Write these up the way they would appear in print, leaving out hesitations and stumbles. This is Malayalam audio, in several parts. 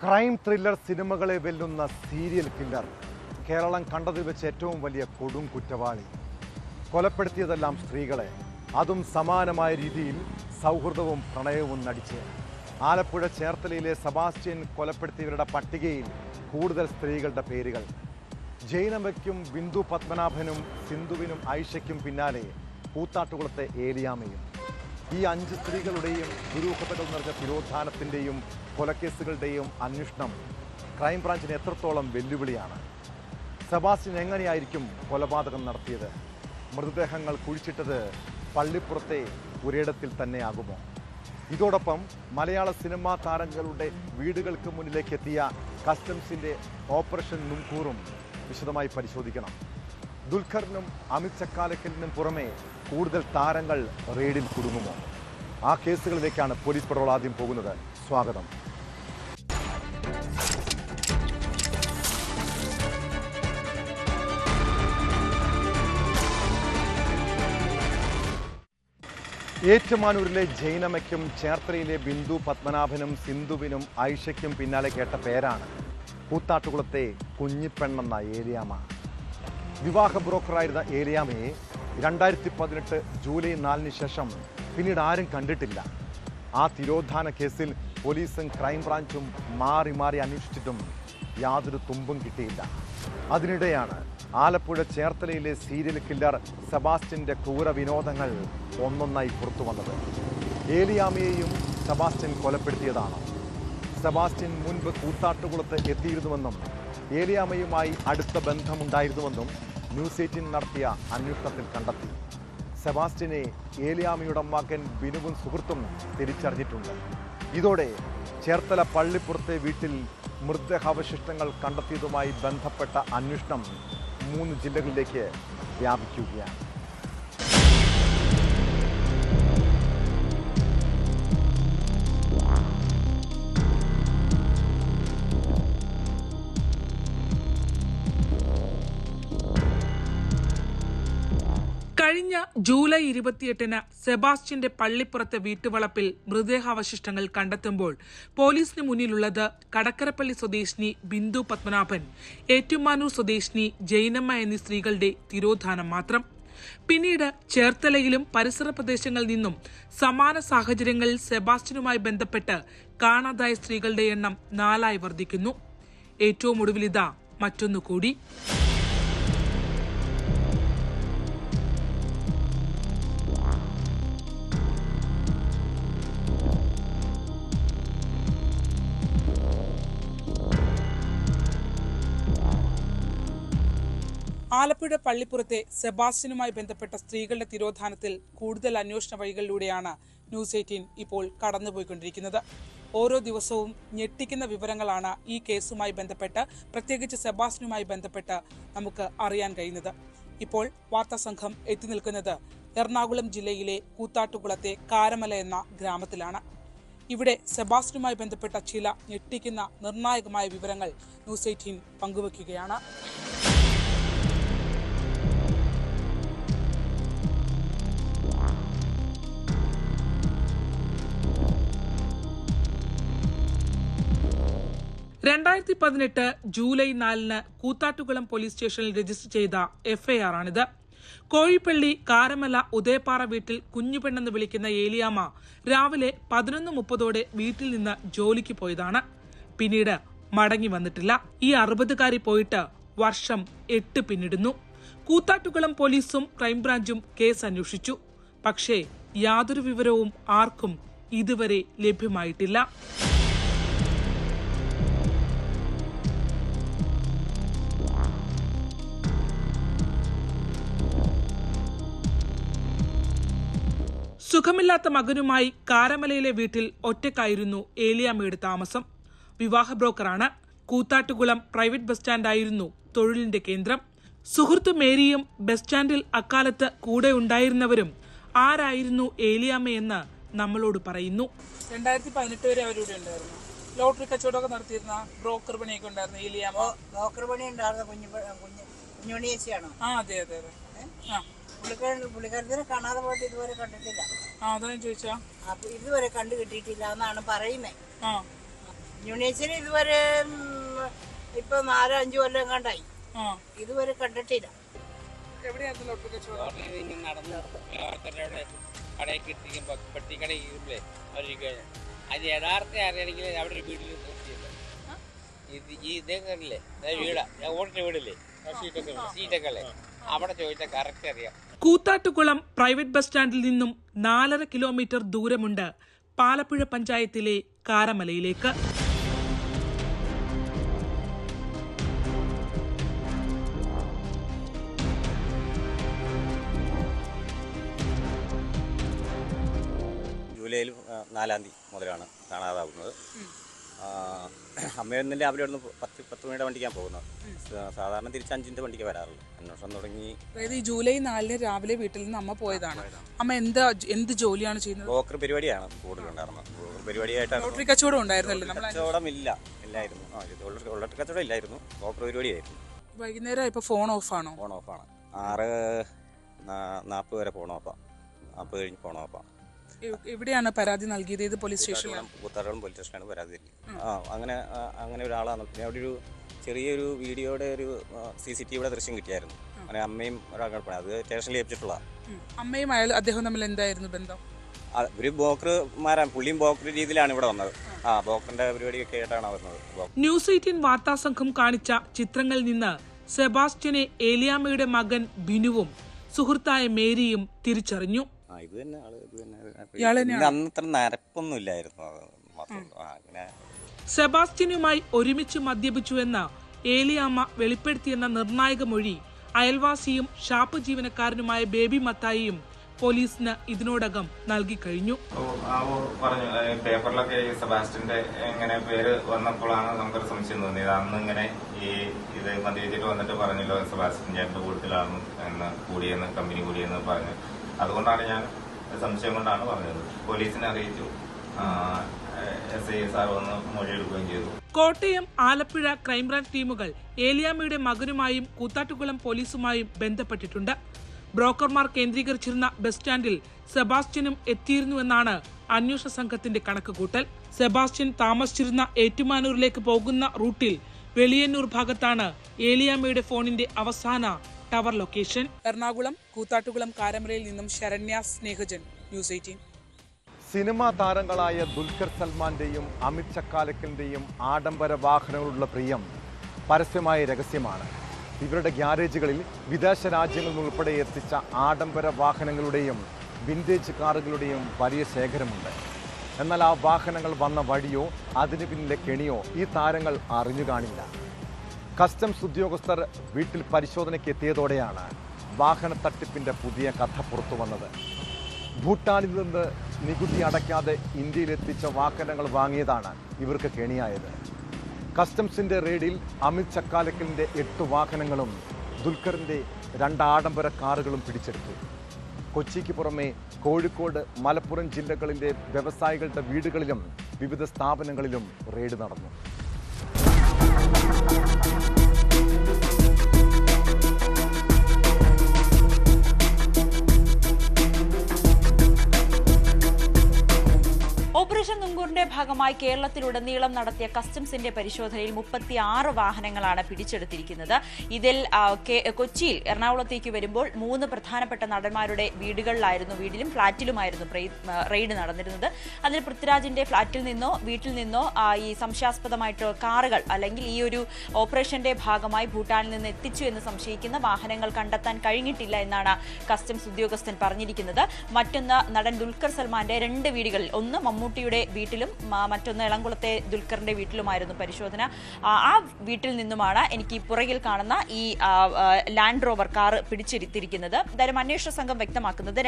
ക്രൈം ത്രില്ലർ സിനിമകളെ വെല്ലുന്ന സീരിയൽ കില്ലർ, കേരളം കണ്ടതിൽ വെച്ച് ഏറ്റവും വലിയ കൊടും കുറ്റവാളി. കൊലപ്പെടുത്തിയതെല്ലാം സ്ത്രീകളെ, അതും സമാനമായ രീതിയിൽ സൗഹൃദവും പ്രണയവും നടിച്ച്. ആലപ്പുഴ ചേർത്തലയിലെ സെബാസ്റ്റ്യൻ കൊലപ്പെടുത്തിയവരുടെ പട്ടികയിൽ കൂടുതൽ സ്ത്രീകളുടെ പേരുകൾ. ജൈനമ്മയ്ക്കും ബിന്ദു പത്മനാഭനും സിന്ധുവിനും ആയിഷയ്ക്കും പിന്നാലെ കൂത്താട്ടുകുളത്തെ ഏലിയാമ്മയും. ഈ 5 സ്ത്രീകളുടെയും ദുരൂഹതകൾ നിറഞ്ഞ തിരോധാനത്തിൻ്റെയും കൊലക്കേസുകളുടെയും അന്വേഷണം ക്രൈംബ്രാഞ്ചിന് എത്രത്തോളം വെല്ലുവിളിയാണ്? സെബാസ്റ്റ്യൻ എങ്ങനെയായിരിക്കും കൊലപാതകം നടത്തിയത്? മൃതദേഹങ്ങൾ കുഴിച്ചിട്ടത് പള്ളിപ്പുറത്തെ ഒരിടത്തിൽ തന്നെയാകുമോ? ഇതോടൊപ്പം മലയാള സിനിമാ താരങ്ങളുടെ വീടുകൾക്ക് മുന്നിലേക്ക് എത്തിയ കസ്റ്റംസിൻ്റെ ഓപ്പറേഷൻ നുംകൂറും വിശദമായി പരിശോധിക്കണം. ദുൽഖറിനും അമിത് ചക്കാലക്കലിനും പുറമെ കൂടുതൽ താരങ്ങൾ റെയ്ഡിൽ കുടുങ്ങുമോ? ആ കേസുകളിലേക്കാണ് പോലീസ് പട്രോൾ ആദ്യം പോകുന്നത്. സ്വാഗതം. ഏറ്റുമാനൂരിലെ ജൈനമ്മയ്ക്കും ചേർത്തലയിലെ ബിന്ദു പത്മനാഭനും സിന്ധുവിനും ആയിഷയ്ക്കും പിന്നാലെ കേട്ട പേരാണ് കൂത്താട്ടുകുളത്തെ കുഞ്ഞിപ്പെണ്ണെന്ന ഏലിയാമ്മ. വിവാഹ ബ്രോക്കറായിരുന്ന ഏലിയാമ്മയെ 2018 ജൂലൈ 4 ശേഷം പിന്നീട് ആരും കണ്ടിട്ടില്ല. ആ തിരോധാന കേസിൽ പോലീസും ക്രൈംബ്രാഞ്ചും മാറി മാറി അന്വേഷിച്ചിട്ടും യാതൊരു തുമ്പും കിട്ടിയില്ല. അതിനിടെയാണ് ആലപ്പുഴ ചേർത്തലയിലെ സീരിയൽ കില്ലർ സെബാസ്റ്റ്യൻ്റെ ക്രൂര വിനോദങ്ങൾ ഒന്നൊന്നായി പുറത്തു വന്നത്. ഏലിയാമ്മയെയും സെബാസ്റ്റ്യൻ കൊലപ്പെടുത്തിയതാണ്. സെബാസ്റ്റ്യൻ മുൻപ് കൂത്താട്ടുകുളത്ത് എത്തിയിരുന്നുവെന്നും ഏലിയാമ്മയുമായി അടുത്ത ബന്ധമുണ്ടായിരുന്നുവെന്നും ന്യൂസ് 18 നടത്തിയ അന്വേഷണത്തിൽ കണ്ടെത്തി. സെബാസ്റ്റ്യനെ ഏലിയാമ്മയുടെ മകൻ ബിനുവും സുഹൃത്തും തിരിച്ചറിഞ്ഞിട്ടുണ്ട്. ഇതോടെ ചേർത്തല പള്ളിപ്പുറത്തെ വീട്ടിൽ മൃതദേഹാവശിഷ്ടങ്ങൾ കണ്ടെത്തിയതുമായി ബന്ധപ്പെട്ട അന്വേഷണം 3 ജില്ലകളിലേക്ക് വ്യാപിക്കുകയാണ്. കഴിഞ്ഞ ജൂലൈ 28-ന് സെബാസ്റ്റ്യന്റെ പള്ളിപ്പുറത്തെ വീട്ടുവളപ്പിൽ മൃതദേഹാവശിഷ്ടങ്ങൾ കണ്ടെത്തുമ്പോൾ പോലീസിന് മുന്നിലുള്ളത് കടക്കരപ്പള്ളി സ്വദേശിനി ബിന്ദു പത്മനാഭൻ, ഏറ്റുമാനൂർ സ്വദേശിനി ജൈനമ്മ എന്നീ സ്ത്രീകളുടെ തിരോധാനം മാത്രം. പിന്നീട് ചേർത്തലയിലും പരിസര പ്രദേശങ്ങളിൽ നിന്നും സമാന സാഹചര്യങ്ങളിൽ സെബാസ്റ്റ്യനുമായി ബന്ധപ്പെട്ട് കാണാതായ സ്ത്രീകളുടെ എണ്ണം 4 വർദ്ധിക്കുന്നു. ഏറ്റവും ഒടുവിലിതാ മറ്റൊന്നുകൂടി. ആലപ്പുഴ പള്ളിപ്പുറത്തെ സെബാസ്റ്റ്യനുമായി ബന്ധപ്പെട്ട സ്ത്രീകളുടെ തിരോധാനത്തിൽ കൂടുതൽ അന്വേഷണ വഴികളിലൂടെയാണ് ന്യൂസ് 18 ഇപ്പോൾ കടന്നുപോയിക്കൊണ്ടിരിക്കുന്നത്. ഓരോ ദിവസവും ഞെട്ടിക്കുന്ന വിവരങ്ങളാണ് ഈ കേസുമായി ബന്ധപ്പെട്ട്, പ്രത്യേകിച്ച് സെബാസ്റ്റ്യനുമായി ബന്ധപ്പെട്ട് നമുക്ക് അറിയാൻ കഴിയുന്നത്. ഇപ്പോൾ വാർത്താ സംഘം എത്തി നിൽക്കുന്നത് എറണാകുളം ജില്ലയിലെ കൂത്താട്ടുകുളത്തെ കാരമല എന്ന ഗ്രാമത്തിലാണ്. ഇവിടെ സെബാസ്റ്റ്യനുമായി ബന്ധപ്പെട്ട ചില ഞെട്ടിക്കുന്ന നിർണായകമായ വിവരങ്ങൾ ന്യൂസ് 18 പങ്കുവയ്ക്കുകയാണ്. ജൂലൈ 4 കൂത്താട്ടുകുളം പോലീസ് സ്റ്റേഷനിൽ രജിസ്റ്റർ ചെയ്ത FIR ആണിത്. കോഴിപ്പള്ളി കാരമല ഉദയപ്പാറ വീട്ടിൽ കുഞ്ഞുപെണ്ണെന്ന് വിളിക്കുന്ന ഏലിയാമ്മ രാവിലെ 11:30 വീട്ടിൽ നിന്ന് ജോലിക്ക് പോയതാണ്. പിന്നീട് മടങ്ങി വന്നിട്ടില്ല. ഈ 60-കാരി പോയിട്ട് വർഷം 8 പിന്നിടുന്നു. കൂത്താട്ടുകുളം പോലീസും ക്രൈംബ്രാഞ്ചും കേസ് അന്വേഷിച്ചു. പക്ഷേ യാതൊരു വിവരവും ആർക്കും ഇതുവരെ ലഭ്യമായിട്ടില്ല. സുഖമില്ലാത്ത മകനുമായി കാരമലയിലെ വീട്ടിൽ ഒറ്റയ്ക്കായിരുന്നു ഏലിയാമ്മയുടെ താമസം. വിവാഹ ബ്രോക്കറാണ്. കൂത്താട്ടുകുളം പ്രൈവറ്റ് ബസ് സ്റ്റാൻഡായിരുന്നു തൊഴിലിന്റെ കേന്ദ്രം. സുഹൃത്ത് മേരിയും ബസ് സ്റ്റാൻഡിൽ അക്കാലത്ത് കൂടെ ഉണ്ടായിരുന്നവരും ആരായിരുന്നു ഏലിയാമ്മയെന്ന് നമ്മളോട് പറയുന്നു. 2018 വരെ അവരുടെ ഉണ്ടായിരുന്നു. ലോട്ടറി കച്ചവടമൊക്കെ നടത്തിയിരുന്ന ബ്രോക്കർ പണിയൊക്കെ ഉണ്ടായിരുന്നു ഏലിയാമ്മ. ബ്രോക്കർ പണി ഉണ്ടായിരുന്ന കുഞ്ഞുണിയേച്ചിയാണോ? അതെ അതെ അതെ. പുള്ളിക്കാരത്തിനെ കാണാതെ പോയിട്ട് ഇതുവരെ കണ്ടിട്ടില്ല. അതാ ചോദിച്ചാ. അപ്പൊ ഇതുവരെ കണ്ടു കിട്ടിയിട്ടില്ല എന്നാണ് പറയുന്നേ. കുഞ്ഞുണ്ണിയേച്ചിനെ ഇതുവരെ ഇപ്പൊ 4-5 കൊല്ലം കണ്ടായി, ഇതുവരെ കണ്ടിട്ടില്ല. എവിടെയായിരുന്നു ലോട്ടറി കച്ചവടം? നടന്നു കടയൊക്കെ എത്തിക്കുമ്പോൾ പെട്ടിക്കട ഇരിക്കുമ്പോഴേ അവർക്ക് അത് യഥാർത്ഥ അറിയണമെങ്കിൽ അവിടെ ഒരു വീട്ടിൽ ഇത് ഈ ഇതേ കയറില്ലേ വീടാ ഓടിന്റെ വീടില്ലേ സീറ്റൊക്കെ അല്ലേ അവിടെ ചോദിച്ചാൽ കറക്റ്റ് അറിയാം. കൂത്താട്ടുകുളം പ്രൈവറ്റ് ബസ് സ്റ്റാൻഡിൽ നിന്നും 4.5 കിലോമീറ്റർ ദൂരമുണ്ട് പാലപ്പുഴ പഞ്ചായത്തിലെ കാരമലയിലേക്ക്. ജൂലൈയിൽ 4-ാം തീയതി മുതലാണ് കാണാതാവുന്നത്. അമ്മയൊന്നും രാവിലെ ഒന്ന് 10 മണിയുടെ വണ്ടിക്കാണ് പോകുന്നത്. സാധാരണ തിരിച്ച് 5-ന്റെ വണ്ടിക്ക് വരാറുള്ളൂ. അന്വേഷണം തുടങ്ങി. അതായത് ഈ ജൂലൈ 4-ന് രാവിലെ വീട്ടിൽ നിന്ന് അമ്മ പോയതാണ്. അമ്മ എന്ത് ജോലിയാണ് ചെയ്യുന്നത്? ബ്രോക്കർ പരിപാടിയാണ് കൂടുതലുണ്ടായിരുന്നത്. ബ്രോക്കർ പരിപാടിയായിട്ടാണ്. ലോട്ടറി കച്ചവടം ഉണ്ടായിരുന്നല്ലോ? കച്ചവടം ഇല്ലായിരുന്നു. ലോട്ടറി കച്ചവടം ഇല്ലായിരുന്നു, ബ്രോക്കർ പരിപാടിയായിരുന്നു. വൈകുന്നേരം ഇപ്പൊ ഫോൺ ഓഫാണോ? ഫോൺ ഓഫാണ്. 6:40 വരെ ഫോൺ ഓഫാണ്. 40 കഴിഞ്ഞ് ഫോൺ ഓഫാണ്. എവിടെയാണ് പരാതി നൽകിയത്? ഏത് പോലീസ് സ്റ്റേഷനിലാണ്? കൂത്താട്ടുകുളം പോലീസ് സ്റ്റേഷനാണ് പരാതി നൽകിയത്. അങ്ങനെ ഒരാളാണ്. പിന്നെ അവിടെ ഒരു ചെറിയൊരു വീഡിയോയുടെ ഒരു CCTVയുടെ ദൃശ്യം കിട്ടിയായിരുന്നു. അങ്ങനെ അമ്മയും ഒരാൾ അത് സ്റ്റേഷനിൽ ഏൽപ്പിച്ചിട്ടുള്ള. അമ്മയും അദ്ദേഹം തമ്മിൽ എന്തായിരുന്നു ബന്ധം? ഒരു ബ്രോക്കർമാരാണ്. പുള്ളിയും ബ്രോക്കർ രീതിയിലാണ് ഇവിടെ വന്നത്. ബ്രോക്കറിന്റെ പരിപാടിയൊക്കെ ആയിട്ടാണ് വരുന്നത്. ന്യൂസ് 18 വാർത്താസംഘം കാണിച്ച ചിത്രങ്ങളിൽ നിന്ന് സെബാസ്റ്റ്യനെ ഏലിയാമ്മയുടെ മകൻ ബിനുവും സുഹൃത്തായ മേരിയും തിരിച്ചറിഞ്ഞു. ഇത് തന്നെ ആള്. ഇത് തന്നെ അന്നത്ര നരപ്പൊന്നും ഇല്ലായിരുന്നു. സെബാസ്റ്റ്യനുമായി ഒരുമിച്ച് മദ്യപിച്ചുവെന്ന ഏലിയാമ്മ വെളിപ്പെടുത്തിയെന്ന നിർണായക മൊഴി അയൽവാസിയും ഷാപ്പ് ജീവനക്കാരനുമായ ബേബി മത്തായിയും പോലീസിന് ഇതിനോടകം നൽകിക്കഴിഞ്ഞു. പറഞ്ഞു പേപ്പറിലൊക്കെ ഈ സെബാസ്റ്റ്യന്റെ ഇങ്ങനെ പേര് വന്നപ്പോഴാണ് നമുക്കൊരു സംശയം തോന്നിയത്. അന്ന് ഇങ്ങനെ ഇത് മദ്യപിച്ചിട്ട് വന്നിട്ട് പറഞ്ഞല്ലോ സെബാസ്റ്റ്യൻ ചേട്ടന്റെ കൂട്ടത്തിലാണ് കൂടിയെന്ന് കമ്പനി കൂടിയെന്ന് പറഞ്ഞു. അതുകൊണ്ടാണ് ഞാൻ സംശയം കൊണ്ടാണ് പറഞ്ഞത്. പോലീസിനെ അറിയിച്ചു. SI സാർ വന്ന് മൊഴിയെടുക്കുകയും ചെയ്തു. കോട്ടയം, ആലപ്പുഴ ക്രൈംബ്രാഞ്ച് ടീമുകൾ ഏലിയാമ്മയുടെ മകനുമായും കൂത്താട്ടുകുളം പോലീസുമായും ബന്ധപ്പെട്ടിട്ടുണ്ട്. ബ്രോക്കർമാർ കേന്ദ്രീകരിച്ചിരുന്ന ബസ് സ്റ്റാൻഡിൽ സെബാസ്റ്റ്യനും എത്തിയിരുന്നുവെന്നാണ് അന്വേഷണ സംഘത്തിന്റെ കണക്കുകൂട്ടൽ. സെബാസ്റ്റ്യൻ താമസിച്ചിരുന്ന ഏറ്റുമാനൂരിലേക്ക് പോകുന്ന റൂട്ടിൽ വെളിയന്നൂർ ഭാഗത്താണ് ഏലിയാമ്മയുടെ ഫോണിന്റെ അവസാന ടവർ ലൊക്കേഷൻ. എറണാകുളം കൂത്താട്ടുകുളം കാരമലയിൽ നിന്നും ശരണ്യ സ്നേഹജൻ, ന്യൂസ് 18. സിനിമാ താരങ്ങളായ ദുൽഖർ സൽമാന്റെയും അമിത് ചക്കാലക്കലിന്റെയും ആഡംബര വാഹനങ്ങളുള്ള പ്രിയം പരസ്യമായ രഹസ്യമാണ്. ഇവരുടെ ഗ്യാരേജുകളിൽ വിദേശ രാജ്യങ്ങളിൽ നിന്നുൾപ്പെടെ എത്തിച്ച ആഡംബര വാഹനങ്ങളുടെയും വിൻറ്റേജ് കാറുകളുടെയും വലിയ ശേഖരമുണ്ട്. എന്നാൽ ആ വാഹനങ്ങൾ വന്ന വഴിയോ അതിന് പിന്നിലെ കെണിയോ ഈ താരങ്ങൾ അറിഞ്ഞു കാണില്ല. കസ്റ്റംസ് ഉദ്യോഗസ്ഥർ വീട്ടിൽ പരിശോധനയ്ക്ക് എത്തിയതോടെയാണ് വാഹന തട്ടിപ്പിന്റെ പുതിയ കഥ പുറത്തു വന്നത്. ഭൂട്ടാനിൽ നിന്ന് നികുതി അടയ്ക്കാതെ ഇന്ത്യയിലെത്തിച്ച വാഹനങ്ങൾ വാങ്ങിയതാണ് ഇവർക്ക് കെണിയായത്. കസ്റ്റംസിന്റെ റെയ്ഡിൽ അമിത് ചക്കാലക്കലിന്റെ 8 വാഹനങ്ങളും ദുൽഖറിന്റെ 2 ആഡംബര കാറുകളും പിടിച്ചെടുത്തു. കൊച്ചിക്ക് പുറമെ കോഴിക്കോട്, മലപ്പുറം ജില്ലകളിലെ വ്യവസായികളുടെ വീടുകളിലും വിവിധ സ്ഥാപനങ്ങളിലും റെയ്ഡ് നടന്നു. ഓപ്പറേഷൻ നുങ്കൂറിന്റെ ഭാഗമായി കേരളത്തിലുടനീളം നടത്തിയ കസ്റ്റംസിന്റെ പരിശോധനയിൽ 36 വാഹനങ്ങളാണ് പിടിച്ചെടുത്തിരിക്കുന്നത്. ഇതിൽ കൊച്ചിയിൽ എറണാകുളത്തേക്ക് വരുമ്പോൾ 3 പ്രധാനപ്പെട്ട നടന്മാരുടെ വീടിലും ഫ്ളാറ്റിലുമായിരുന്നു റെയ്ഡ് നടന്നിരുന്നത്. അതിൽ പൃഥ്വിരാജിന്റെ ഫ്ളാറ്റിൽ നിന്നോ വീട്ടിൽ നിന്നോ ഈ സംശയാസ്പദമായിട്ടുള്ള കാറുകൾ അല്ലെങ്കിൽ ഈ ഒരു ഓപ്പറേഷന്റെ ഭാഗമായി ഭൂട്ടാനിൽ നിന്ന് എത്തിച്ചു എന്ന് സംശയിക്കുന്ന വാഹനങ്ങൾ കണ്ടെത്താൻ കഴിഞ്ഞിട്ടില്ല എന്നാണ് കസ്റ്റംസ് ഉദ്യോഗസ്ഥൻ പറഞ്ഞിരിക്കുന്നത്. മറ്റൊന്ന് നടൻ ദുൽഖർ സൽമാന്റെ 2 വീടുകളിൽ, ഒന്ന് മമ്മൂട്ടിയുടെ വീട്ടിലും മറ്റൊന്ന് എളംകുളത്തെ ദുൽഖറിന്റെ വീട്ടിലുമായിരുന്നു പരിശോധന. ആ വീട്ടിൽ നിന്നുമാണ് എനിക്ക് പുറകിൽ കാണുന്ന ഈ ലാൻഡ് റോവർ കാർ പിടിച്ചെടുത്തിരിക്കുന്നത്. എന്തായാലും അന്വേഷണ സംഘം വ്യക്തമാക്കുന്നത്